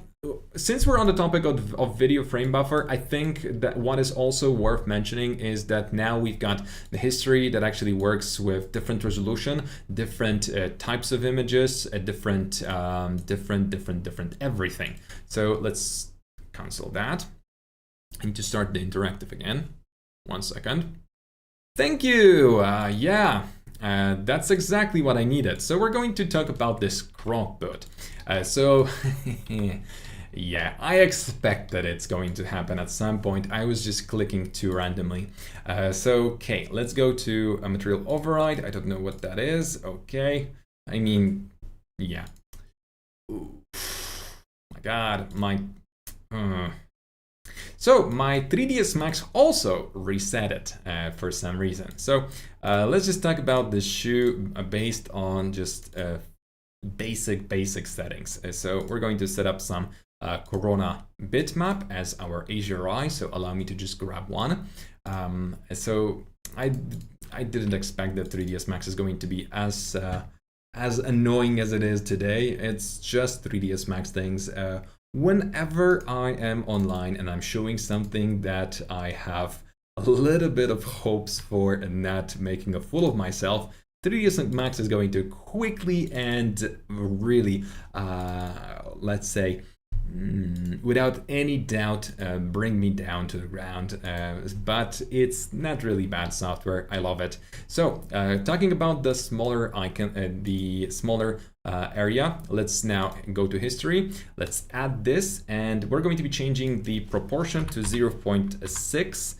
since we're on the topic of video frame buffer, I think that what is also worth mentioning is that now we've got the history that actually works with different resolution, different types of images, different everything. So let's cancel that. I need to start the interactive again. 1 second. Thank you. That's exactly what I needed. So we're going to talk about this croc boot. Yeah, I expect that it's going to happen at some point. I was just clicking too randomly. Okay, let's go to a material override. I don't know what that is. Okay, I mean, yeah. Ooh. My God, So my 3ds Max also reset it for some reason. So let's just talk about this shoe based on just basic settings. So we're going to set up some Corona bitmap as our HDRI. So allow me to just grab one. So I didn't expect that 3ds Max is going to be as annoying as it is today. It's just 3ds Max things. Whenever I am online and I'm showing something that I have a little bit of hopes for and not making a fool of myself, 3ds Max is going to quickly and really, let's say, without any doubt, bring me down to the ground. But it's not really bad software. I love it. So talking about the smaller icon, the smaller area, let's now go to history. Let's add this, and we're going to be changing the proportion to 0.6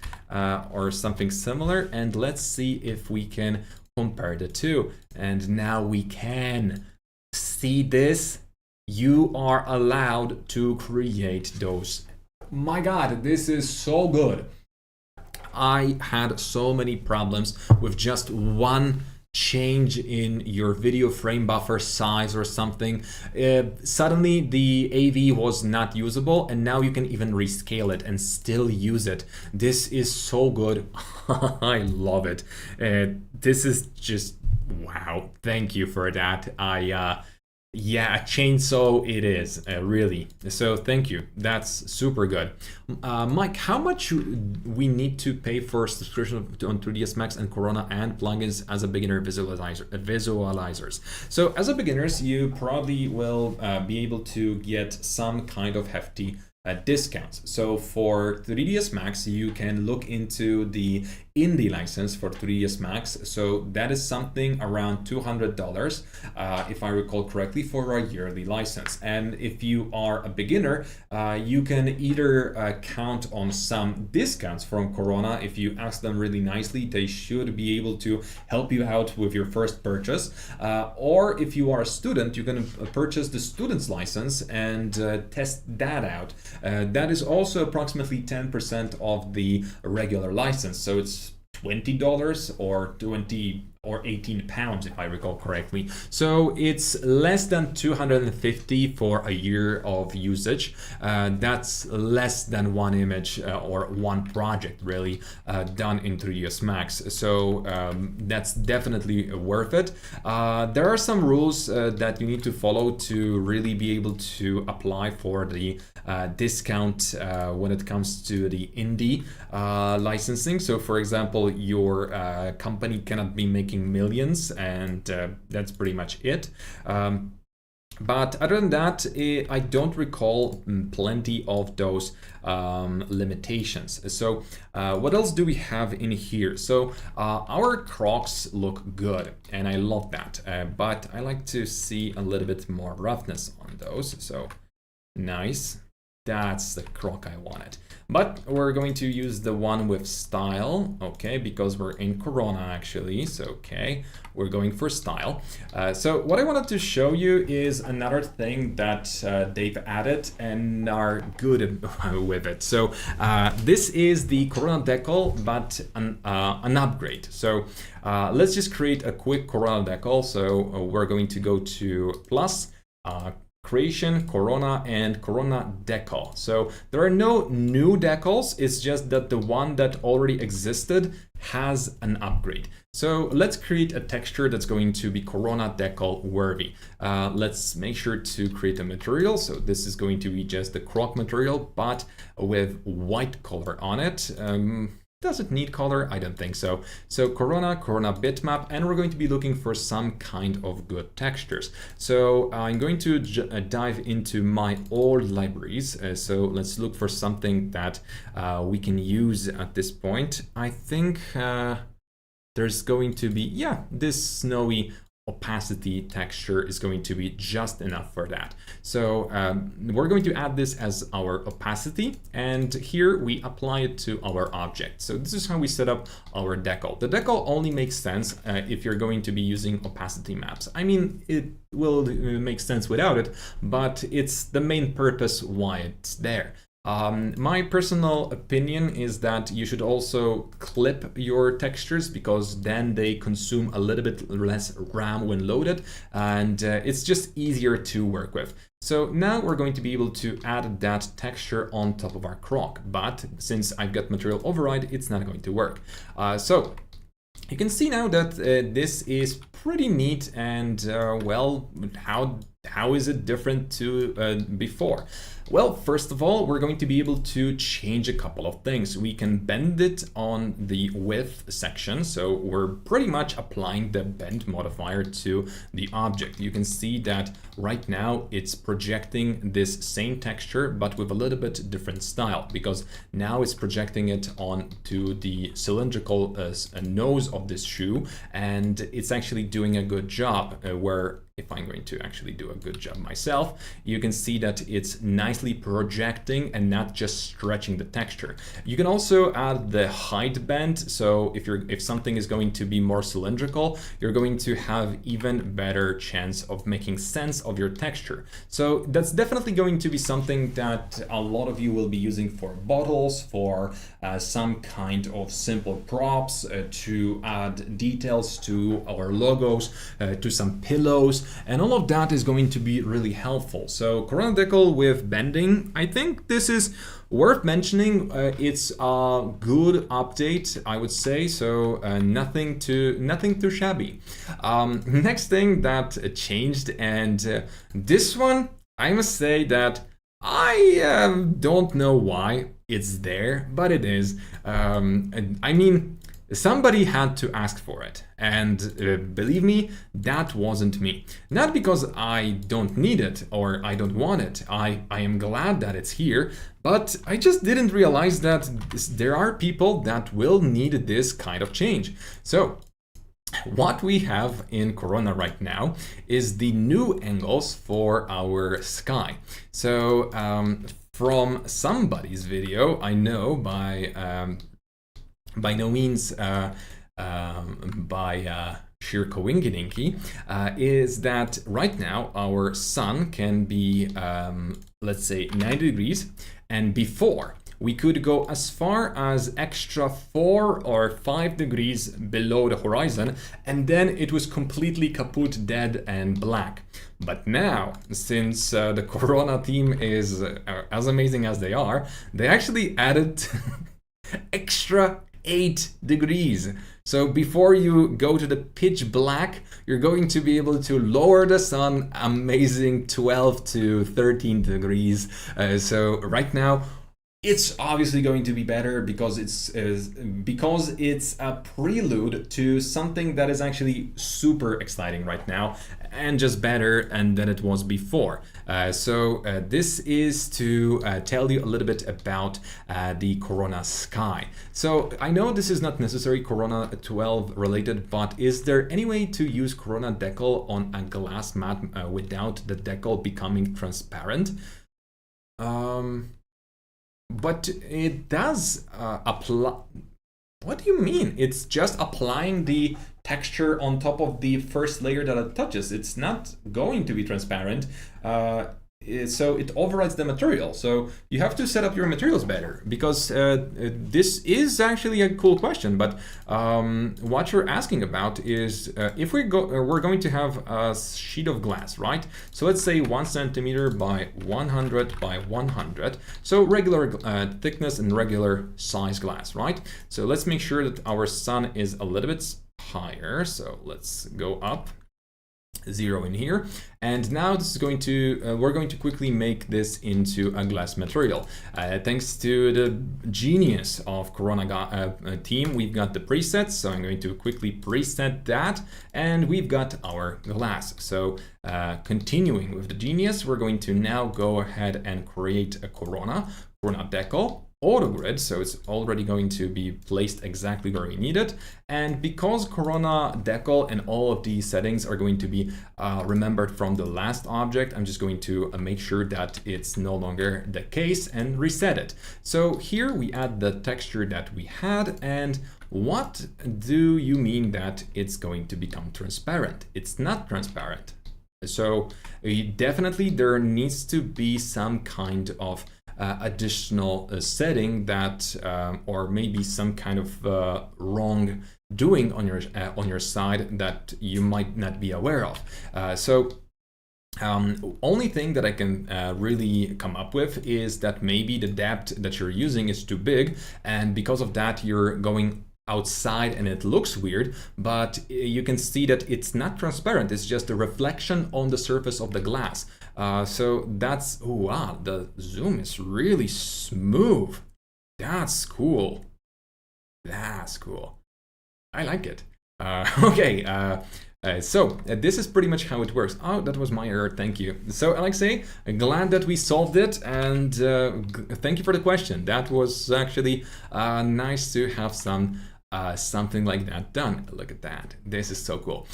or something similar. And let's see if we can compare the two. And now we can see this. You are allowed to create those. My God, this is so good. I had so many problems with just one change in your video frame buffer size or something. Suddenly the AV was not usable, and now you can even rescale it and still use it. This is so good. I love it. This is just wow. Thank you for that. Yeah, a chainsaw it is, really. So thank you. That's super good. Mike, how much we need to pay for subscription on 3ds Max and Corona and plugins as a beginner visualizers? So as a beginners, you probably will be able to get some kind of hefty discounts. So for 3ds Max, you can look into the indie license for 3ds Max. So that is something around $200, if I recall correctly, for a yearly license. And if you are a beginner, you can either count on some discounts from Corona. If you ask them really nicely, they should be able to help you out with your first purchase. Or if you are a student, you can purchase the student's license and test that out. That is also approximately 10% of the regular license. So it's $20 or 20 or 18 pounds, if I recall correctly. So it's less than 250 for a year of usage. That's less than one image or one project really done in 3ds Max. So that's definitely worth it. There are some rules that you need to follow to really be able to apply for the discount when it comes to the indie licensing. So for example, your company cannot be making millions, and that's pretty much it. But other than that, I don't recall plenty of those limitations. So what else do we have in here? So our crocs look good, and I love that. But I like to see a little bit more roughness on those. So nice. That's the croc I wanted. But we're going to use the one with style, okay, because we're in Corona actually, so okay, we're going for style. So what I wanted to show you is another thing that they've added and are good with it. So this is the Corona Deco, but an upgrade. So let's just create a quick Corona Deco. So we're going to go to plus, creation, Corona, and Corona Deco. So there are no new decals, it's just that the one that already existed has an upgrade. So let's create a texture that's going to be Corona Decal worthy. Let's make sure to create a material. So this is going to be just the croc material, but with white color on it. Does it need color? I don't think so. So Corona bitmap, and we're going to be looking for some kind of good textures. So I'm going to dive into my old libraries. So let's look for something that we can use at this point. I think there's going to be, yeah, this snowy opacity texture is going to be just enough for that. So we're going to add this as our opacity, and here we apply it to our object. So this is how we set up our decal. The decal only makes sense if you're going to be using opacity maps. I mean, it will make sense without it, but it's the main purpose why it's there. My personal opinion is that you should also clip your textures, because then they consume a little bit less RAM when loaded, and it's just easier to work with. So now we're going to be able to add that texture on top of our croc, but since I've got material override, it's not going to work. So you can see now that this is pretty neat, and well, how is it different to before? Well, first of all, we're going to be able to change a couple of things. We can bend it on the width section, so we're pretty much applying the bend modifier to the object. You can see that right now it's projecting this same texture, but with a little bit different style, because now it's projecting it onto the cylindrical nose of this shoe, and it's actually doing a good job, where if I'm going to actually do a good job myself, you can see that it's nicely projecting and not just stretching the texture. You can also add the height bend. So if something is going to be more cylindrical, you're going to have even better chance of making sense of your texture. So that's definitely going to be something that a lot of you will be using for bottles, for some kind of simple props, to add details to our logos, to some pillows, and all of that is going to be really helpful. So Corona Decal with bending, I think this is worth mentioning. It's a good update, I would say. So nothing too shabby. Next thing that changed, and this one, I must say that I don't know why it's there, but it is. I mean, somebody had to ask for it, and believe me, that wasn't me. Not because I don't need it or I don't want it. I am glad that it's here, but I just didn't realize that there are people that will need this kind of change. So what we have in Corona right now is the new angles for our sky. So from somebody's video, I know by no means by sheer coincidence, is that right now our sun can be, let's say, 90 degrees, and before we could go as far as extra 4 or 5 degrees below the horizon, and then it was completely kaput, dead and black. But now, since the Corona team is as amazing as they are, they actually added extra 8 degrees. So before you go to the pitch black, you're going to be able to lower the sun amazing 12 to 13 degrees. So right now, it's obviously going to be better because it's a prelude to something that is actually super exciting right now, and just better than it was before. So this is to tell you a little bit about the Corona sky. So I know this is not necessarily Corona 12 related, but is there any way to use Corona Decal on a glass mat without the decal becoming transparent? But it does apply. What do you mean? It's just applying the texture on top of the first layer that it touches. It's not going to be transparent. so it overrides the material. So you have to set up your materials better, because this is actually a cool question. But what you're asking about is if we're going to have a sheet of glass, right? So let's say 1 centimeter by 100 by 100. So regular thickness and regular size glass, right? So let's make sure that our sun is a little bit higher. So let's go up 0 in here, and now this is going to we're going to quickly make this into a glass material. Thanks to the genius of Corona team, we've got the presets, so I'm going to quickly preset that, and we've got our glass. So continuing with the genius, we're going to now go ahead and create a Corona Deco auto grid, so it's already going to be placed exactly where we need it. And because Corona Deco and all of these settings are going to be remembered from the last object, I'm just going to make sure that it's no longer the case and reset it. So here we add the texture that we had, and what do you mean that it's going to become transparent? It's not transparent. So definitely there needs to be some kind of additional setting that, or maybe some kind of wrong doing on your side that you might not be aware of. Only thing that I can really come up with is that maybe the depth that you're using is too big, and because of that you're going outside and it looks weird, but you can see that it's not transparent, it's just a reflection on the surface of the glass. So that's, oh wow, the zoom is really smooth. That's cool. That's cool. I like it. Okay, so this is pretty much how it works. Oh, that was my error, thank you. So Alexei, glad that we solved it, and thank you for the question. That was actually nice to have something like that done. Look at that, this is so cool.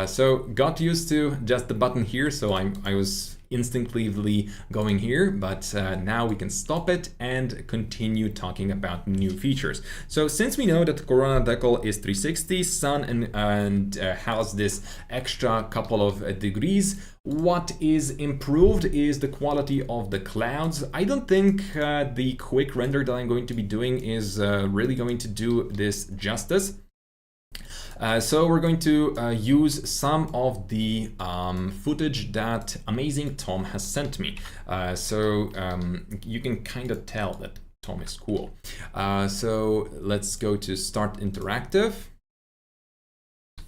So got used to just the button here, so I was instinctively going here, but now we can stop it and continue talking about new features. So since we know that Corona Deco is 360 sun and has this extra couple of degrees, what is improved is the quality of the clouds. I don't think the quick render that I'm going to be doing is really going to do this justice. So we're going to use some of the footage that amazing Tom has sent me. So you can kind of tell that Tom is cool. So let's go to Start Interactive.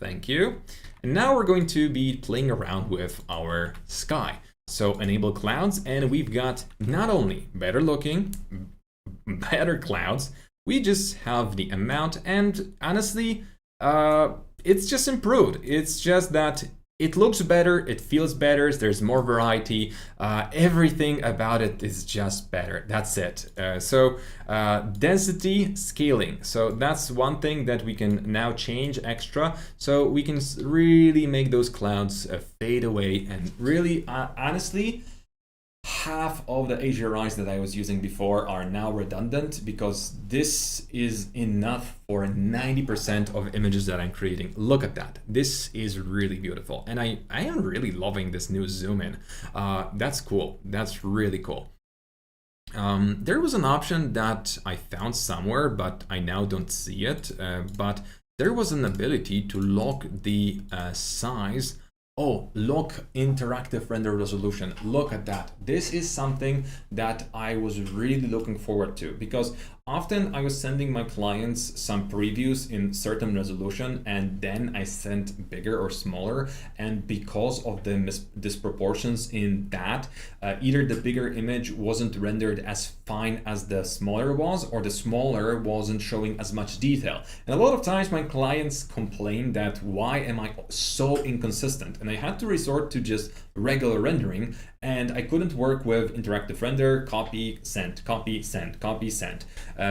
Thank you. And now we're going to be playing around with our sky. So enable clouds, and we've got not only better looking, better clouds, we just have the amount, and honestly, it's just improved. It's just that it looks better, it feels better, there's more variety, everything about it is just better. That's it. So density scaling. So that's one thing that we can now change extra. So we can really make those clouds fade away, and really, honestly, half of the HDRIs that I was using before are now redundant, because this is enough for 90% of images that I'm creating. Look at that. This is really beautiful. And I am really loving this new zoom in. That's cool. That's really cool. There was an option that I found somewhere, but I now don't see it. But there was an ability to lock the size. Oh, lock interactive render resolution. Look at that. This is something that I was really looking forward to, because often I was sending my clients some previews in certain resolution, and then I sent bigger or smaller, and because of the disproportions in that, either the bigger image wasn't rendered as fine as the smaller was, or the smaller wasn't showing as much detail. And a lot of times my clients complain that why am I so inconsistent? And I had to resort to just regular rendering, and I couldn't work with interactive render, copy, send, copy, send, copy, send,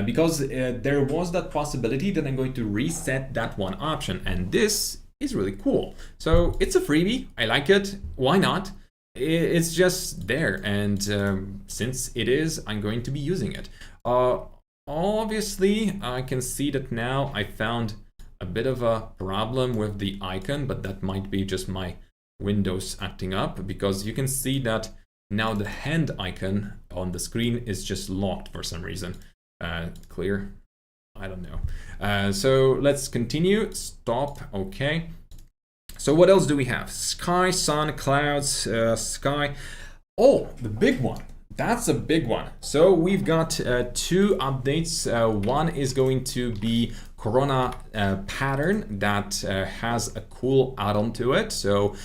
because there was that possibility that I'm going to reset that one option, and this is really cool. So it's a freebie, I like it, why not? It's just there, and since it is, I'm going to be using it. Obviously, I can see that now I found a bit of a problem with the icon, but that might be just my Windows acting up, because you can see that Now the hand icon on the screen is just locked for some reason. Clear? I don't know. So let's continue. Stop. Okay. So what else do we have? Sky, sun, clouds, sky. Oh, the big one. That's a big one. So we've got 2 updates. One is going to be Corona pattern that has a cool add-on to it. So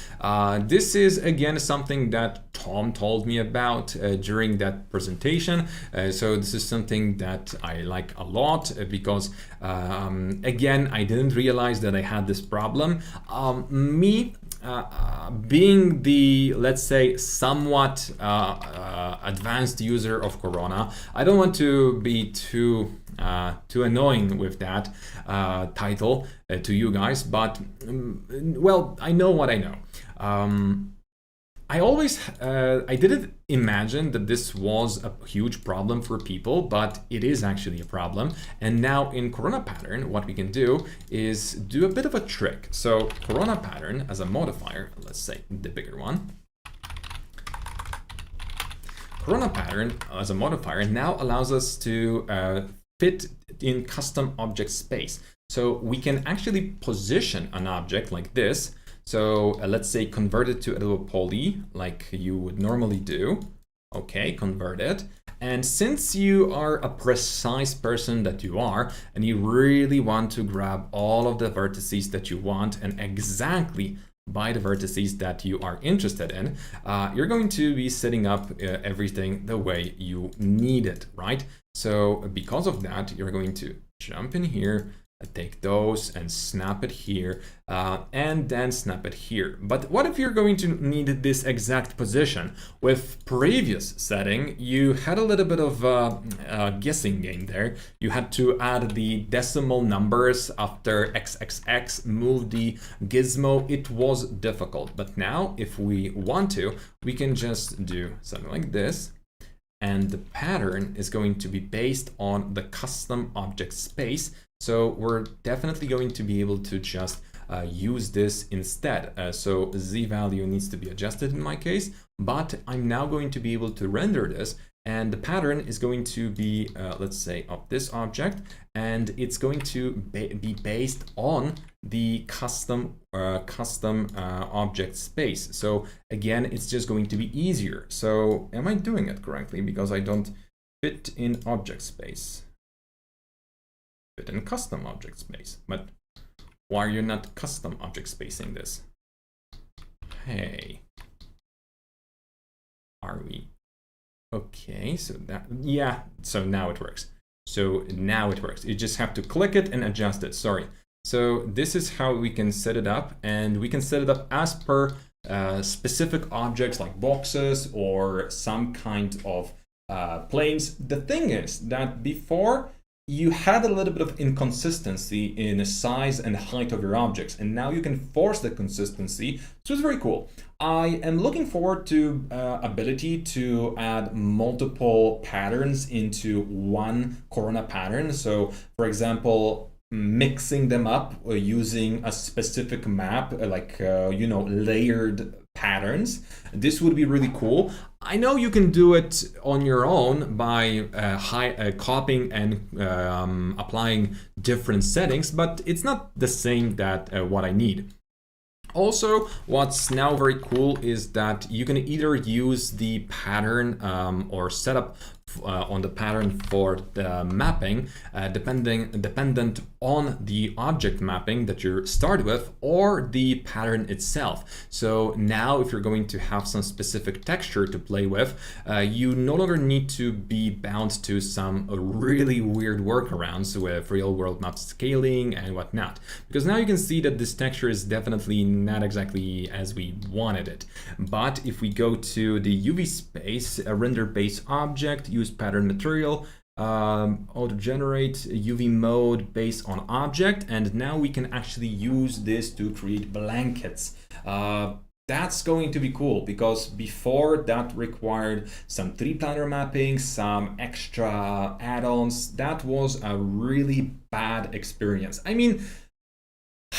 this is again something that Tom told me about during that presentation. So this is something that I like a lot because again, I didn't realize that I had this problem. Being the, let's say, somewhat advanced user of Corona, I don't want to be too annoying with that title to you guys, but well, I know what I know. I didn't imagine that this was a huge problem for people, but it is actually a problem. And now in Corona pattern, what we can do is do a bit of a trick. So Corona pattern as a modifier, let's say the bigger one. Corona pattern as a modifier now allows us to fit in custom object space. So we can actually position an object like this. So let's say convert it to a little poly like you would normally do. Okay, convert it. And since you are a precise person that you are, and you really want to grab all of the vertices that you want and exactly by the vertices that you are interested in, you're going to be setting up everything the way you need it, right? So because of that, you're going to jump in here, take those and snap it here, and then snap it here. But what if you're going to need this exact position? With previous setting, you had a little bit of a guessing game there. You had to add the decimal numbers after XXX, move the gizmo. It was difficult. But now, if we want to, we can just do something like this. And the pattern is going to be based on the custom object space. So we're definitely going to be able to just use this instead. So Z value needs to be adjusted in my case, but I'm now going to be able to render this, and the pattern is going to be, let's say, of this object, and it's going to be based on the custom object space. So again, it's just going to be easier. So am I doing it correctly? Because I don't fit in object space. Fit in custom object space, but why are you not custom object spacing this? Hey, are we? Okay, so that, yeah, so now it works. So now it works. You just have to click it and adjust it, sorry. So this is how we can set it up, and we can set it up as per specific objects like boxes or some kind of planes. The thing is that before, you had a little bit of inconsistency in the size and height of your objects, and now you can force the consistency, which is very cool. I am looking forward to ability to add multiple patterns into one Corona pattern. So for example, mixing them up using a specific map, like, you know, layered patterns. This would be really cool. I know you can do it on your own by copying and applying different settings, but it's not the same that what I need. Also, what's now very cool is that you can either use the pattern or setup on the pattern for the mapping, dependent on the object mapping that you start with or the pattern itself. So now if you're going to have some specific texture to play with, you no longer need to be bound to some really weird workarounds with real world map scaling and whatnot. Because now you can see that this texture is definitely not exactly as we wanted it. But if we go to the UV space, a render base object, use pattern material, auto generate UV mode based on object, and now we can actually use this to create blankets. That's going to be cool, because before that required some 3D planner mapping, some extra add-ons. That was a really bad experience. I mean,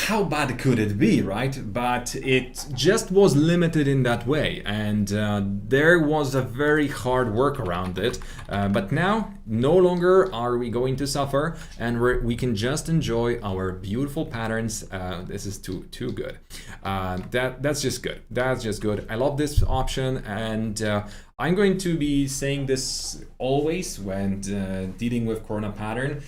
how bad could it be, right? But it just was limited in that way, and there was a very hard work around it. But now, no longer are we going to suffer, and we can just enjoy our beautiful patterns. This is too good. That's just good. That's just good. I love this option, and I'm going to be saying this always when dealing with Corona pattern.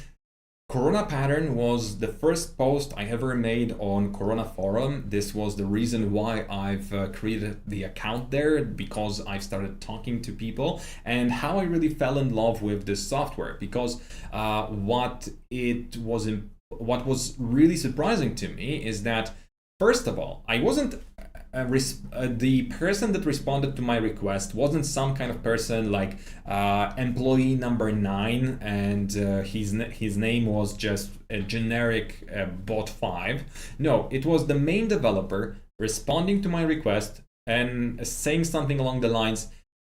Corona pattern was the first post I ever made on Corona forum. This was the reason why I've created the account there, because I've started talking to people, and how I really fell in love with this software. Because what was really surprising to me is that, first of all, I wasn't the person that responded to my request wasn't some kind of person like employee number 9, and his name was just a generic bot 5. No, it was the main developer responding to my request and saying something along the lines,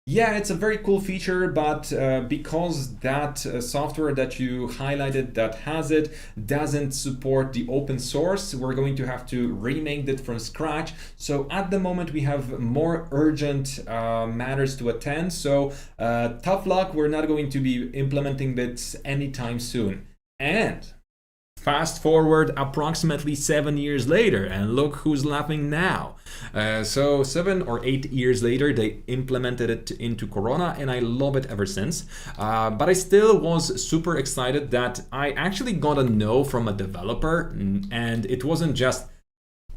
yeah, it's a very cool feature, but because that software that you highlighted that has it doesn't support the open source, we're going to have to remake it from scratch. So at the moment we have more urgent matters to attend. So tough luck, we're not going to be implementing this anytime soon. And fast forward approximately 7 years later, and look who's laughing now. So 7 or 8 years later, they implemented it into Corona, and I love it ever since. But I still was super excited that I actually got a no from a developer, and it wasn't just,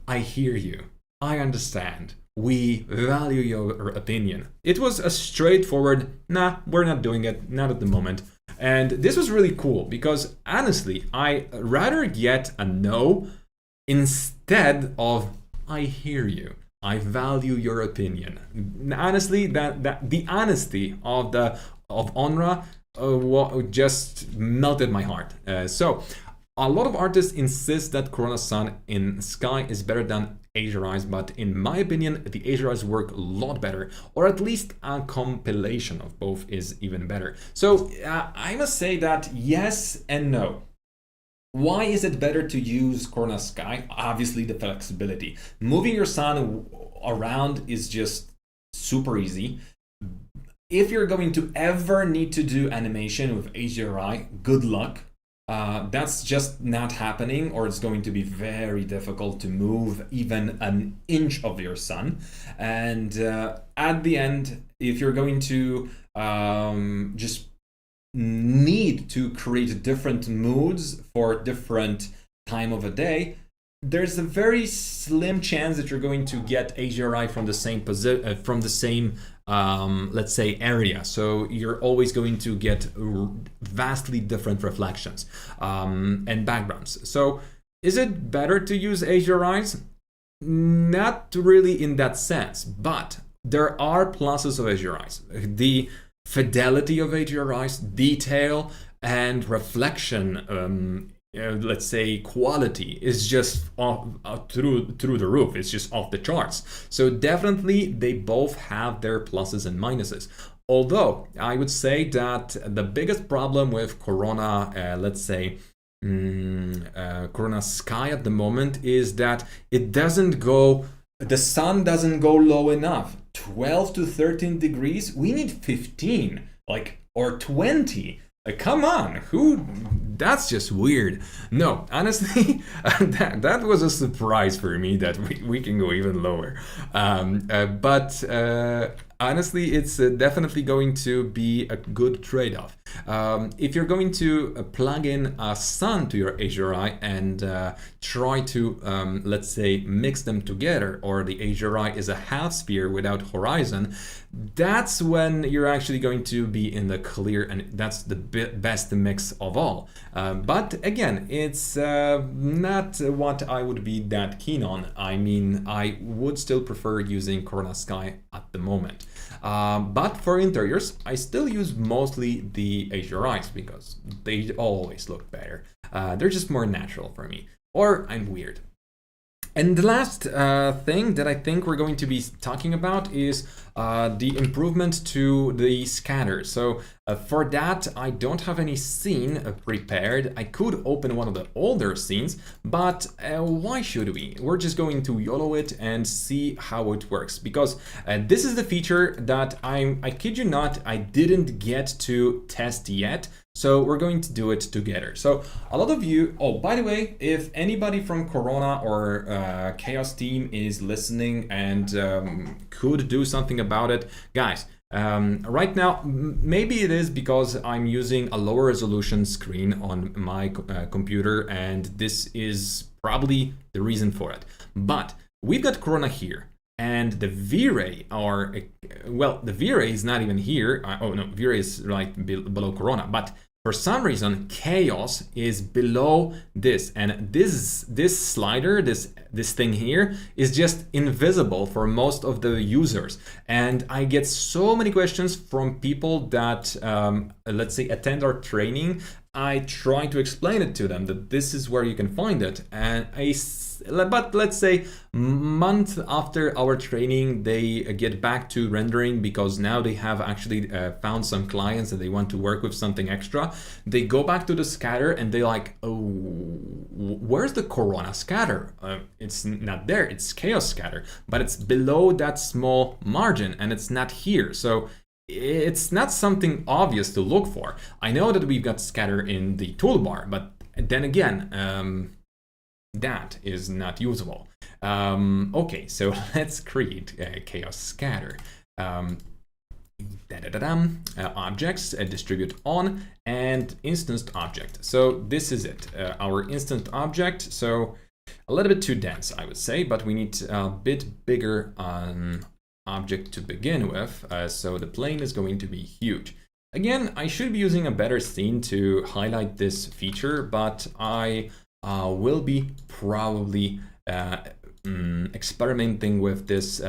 I hear you, I understand, we value your opinion. It was a straightforward, nah, we're not doing it, not at the moment. And this was really cool because honestly, I rather get a no instead of I hear you, I value your opinion. Honestly, that the honesty of Onra just melted my heart. So a lot of artists insist that Corona Sun in Sky is better than Azure Eyes, but in my opinion, the Azure Eyes work a lot better, or at least a compilation of both is even better. So I must say that yes and no. Why is it better to use Corona Sky? Obviously the flexibility. Moving your sun around is just super easy. If you're going to ever need to do animation with Azure Eye, good luck. That's just not happening, or it's going to be very difficult to move even an inch of your sun. And at the end, if you're going to just need to create different moods for different time of a day, there's a very slim chance that you're going to get Azure Eye from the same let's say area. So you're always going to get vastly different reflections and backgrounds. So is it better to use Azure Eyes? Not really in that sense, but there are pluses of Azure Eyes. The fidelity of Azure Eyes, detail and reflection, let's say quality is just through the roof. It's just off the charts. So definitely they both have their pluses and minuses. Although I would say that the biggest problem with Corona, let's say Corona Sky at the moment, is that the sun doesn't go low enough. 12 to 13 degrees, we need 15, or 20. Come on, that's just weird. No, honestly, that was a surprise for me that we can go even lower. But honestly, it's definitely going to be a good trade-off. If you're going to plug in a sun to your Azure Eye and try to, let's say, mix them together, or the Azure Eye is a half sphere without horizon, that's when you're actually going to be in the clear, and that's the best mix of all. But again, it's not what I would be that keen on. I mean, I would still prefer using Corona Sky at the moment. But for interiors, I still use mostly the Azure Eyes because they always look better. They're just more natural for me. Or I'm weird. And the last thing that I think we're going to be talking about is the improvement to the scatter. So for that, I don't have any scene prepared. I could open one of the older scenes, but why should we? We're just going to YOLO it and see how it works, because this is the feature that I kid you not, I didn't get to test yet. So we're going to do it together. So a lot of you, oh, by the way, if anybody from Corona or Chaos team is listening and could do something about it, guys, right now, maybe it is because I'm using a lower resolution screen on my computer, and this is probably the reason for it. But we've got Corona here. And the V-Ray are, well, the V-Ray is not even here. Oh no, V-Ray is right below Corona, but for some reason, Chaos is below this. And this slider, this thing here, is just invisible for most of the users. And I get so many questions from people that, let's say, attend our training. I try to explain it to them that this is where you can find it. And but let's say month after our training, they get back to rendering because now they have actually found some clients and they want to work with something extra. They go back to the scatter and they like, oh, where's the Corona scatter? It's not there, it's Chaos scatter, but it's below that small margin and it's not here. So it's not something obvious to look for. I know that we've got scatter in the toolbar, but then again, that is not usable. Okay, so let's create Chaos scatter. Objects, distribute on, and instanced object. So this is it, our instant object. So a little bit too dense, I would say, but we need a bit bigger object to begin with. So the plane is going to be huge. Again, I should be using a better scene to highlight this feature, but I will be probably experimenting with this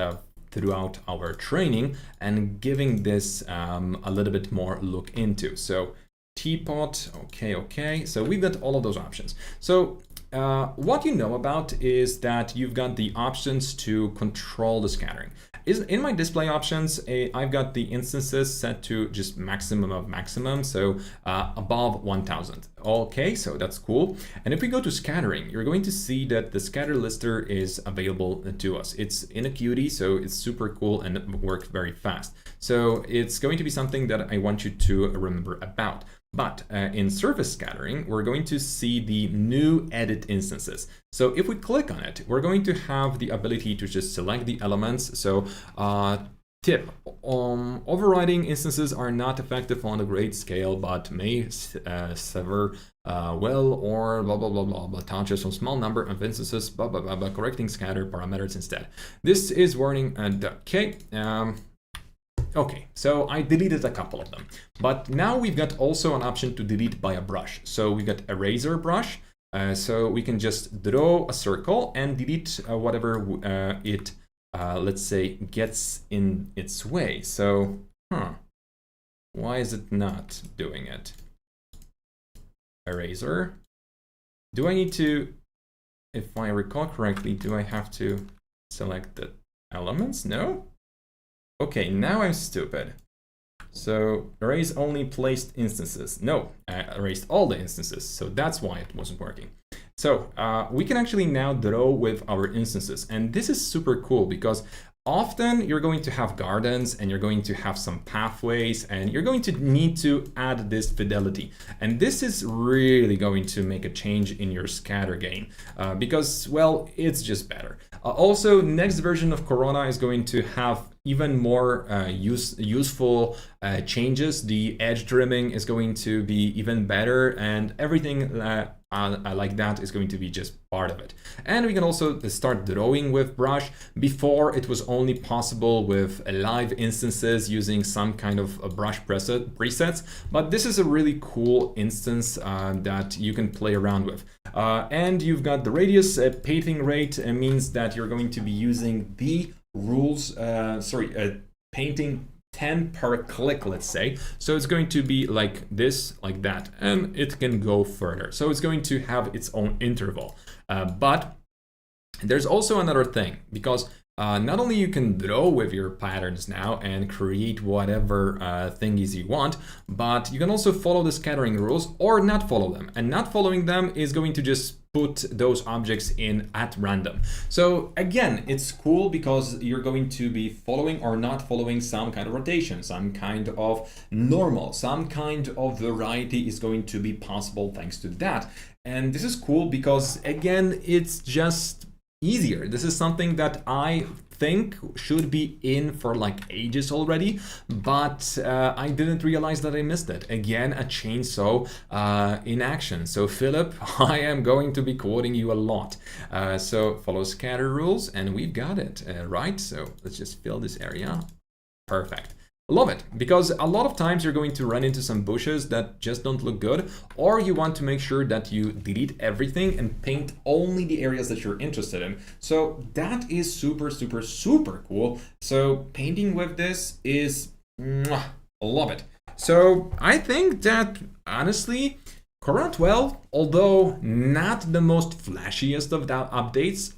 throughout our training and giving this a little bit more look into. So teapot, okay. So we've got all of those options. So what you know about is that you've got the options to control the scattering. In my display options, I've got the instances set to just maximum of maximum, so above 1000. Okay, so that's cool. And if we go to scattering, you're going to see that the scatter lister is available to us. It's in a Qt, so it's super cool and it works very fast. So it's going to be something that I want you to remember about. But in surface scattering, we're going to see the new edit instances. So if we click on it, we're going to have the ability to just select the elements. So tip, overriding instances are not effective on a great scale, but may sever well or blah, blah, blah, blah, but touches on small number of instances, blah, blah, blah, blah, correcting scatter parameters instead. This is warning, okay. Okay, so I deleted a couple of them, but now we've got also an option to delete by a brush. So we've got eraser brush, so we can just draw a circle and delete whatever it, let's say, gets in its way. So, why is it not doing it? Eraser. Do I need to, if I recall correctly, do I have to select the elements? No? Okay, now I'm stupid. So erase only placed instances. No, I erased all the instances. So that's why it wasn't working. So we can actually now draw with our instances. And this is super cool because often you're going to have gardens and you're going to have some pathways and you're going to need to add this fidelity. And this is really going to make a change in your scatter gain because, well, it's just better. Also, next version of Corona is going to have even more useful changes. The edge trimming is going to be even better and everything like that is going to be just part of it. And we can also start drawing with brush. Before it was only possible with live instances using some kind of brush presets, but this is a really cool instance that you can play around with. And you've got the radius painting rate means that you're going to be using the rules, painting 10 per click, let's say. So it's going to be like this, like that, and it can go further. So it's going to have its own interval. But There's also another thing, because not only you can draw with your patterns now and create whatever thingies you want, but you can also follow the scattering rules or not follow them. And not following them is going to just put those objects in at random. So again, it's cool because you're going to be following or not following some kind of rotation, some kind of normal, some kind of variety is going to be possible thanks to that. And this is cool because, again, it's just easier. This is something that I think should be in for like ages already, but I didn't realize that I missed it. Again, a chainsaw in action. So Philip, I am going to be quoting you a lot. So follow scatter rules and we've got it, right? So let's just fill this area. Perfect. Love it, because a lot of times you're going to run into some bushes that just don't look good, or you want to make sure that you delete everything and paint only the areas that you're interested in. So that is super, super, super cool. So painting with this is, love it. So I think that honestly, Corona 12, although not the most flashiest of the updates,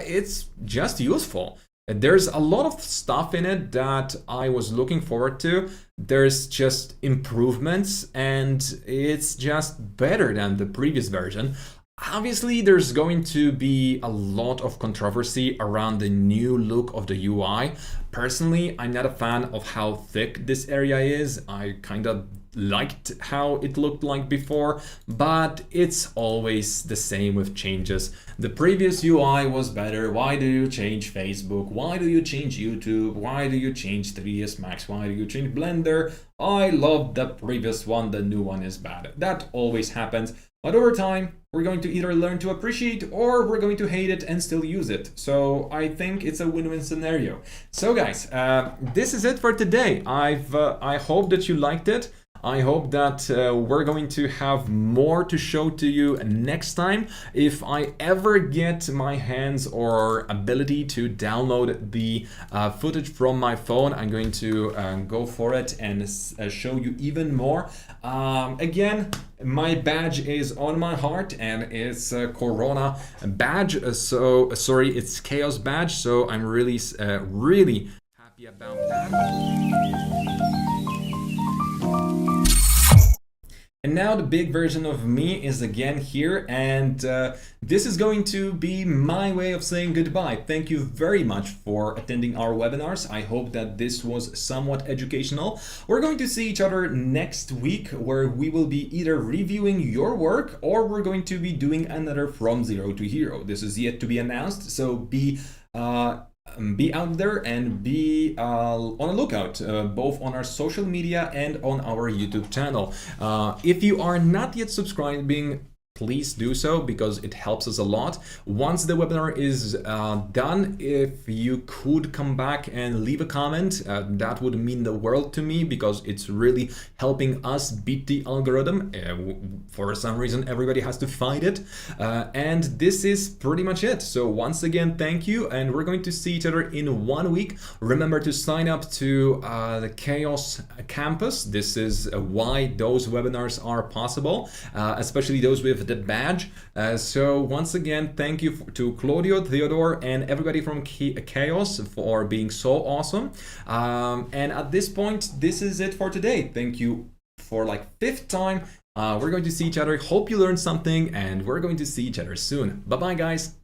it's just useful. There's a lot of stuff in it that I was looking forward to. There's just improvements and it's just better than the previous version. Obviously, there's going to be a lot of controversy around the new look of the UI. Personally, I'm not a fan of how thick this area is. I kind of liked how it looked like before, but it's always the same with changes. The previous UI was better. Why do you change Facebook? Why do you change YouTube? Why do you change 3ds Max? Why do you change Blender? I love the previous one, the new one is bad. That always happens. But over time, we're going to either learn to appreciate or we're going to hate it and still use it. So I think it's a win-win scenario. So guys, this is it for today. I hope that you liked it. I hope that we're going to have more to show to you next time. If I ever get my hands or ability to download the footage from my phone, I'm going to go for it and show you even more. Again, my badge is on my heart and it's a Corona badge. So sorry, it's Chaos badge. So I'm really, really happy about that. And now the big version of me is again here, and this is going to be my way of saying goodbye. Thank you very much for attending our webinars. I hope that this was somewhat educational. We're going to see each other next week, where we will be either reviewing your work or we're going to be doing another From Zero to Hero. This is yet to be announced, so be out there and be on a lookout, both on our social media and on our YouTube channel. If you are not yet subscribing, please do so because it helps us a lot. Once the webinar is done, if you could come back and leave a comment, that would mean the world to me because it's really helping us beat the algorithm. For some reason, everybody has to fight it. And this is pretty much it. So once again, thank you. And we're going to see each other in 1 week. Remember to sign up to the Chaos Campus. This is why those webinars are possible, especially those with the badge. So once again, thank you to Claudio, Theodore, and everybody from Chaos for being so awesome. And at this point, this is it for today. Thank you for like 5th time. We're going to see each other. Hope you learned something, and we're going to see each other soon. Bye-bye, guys.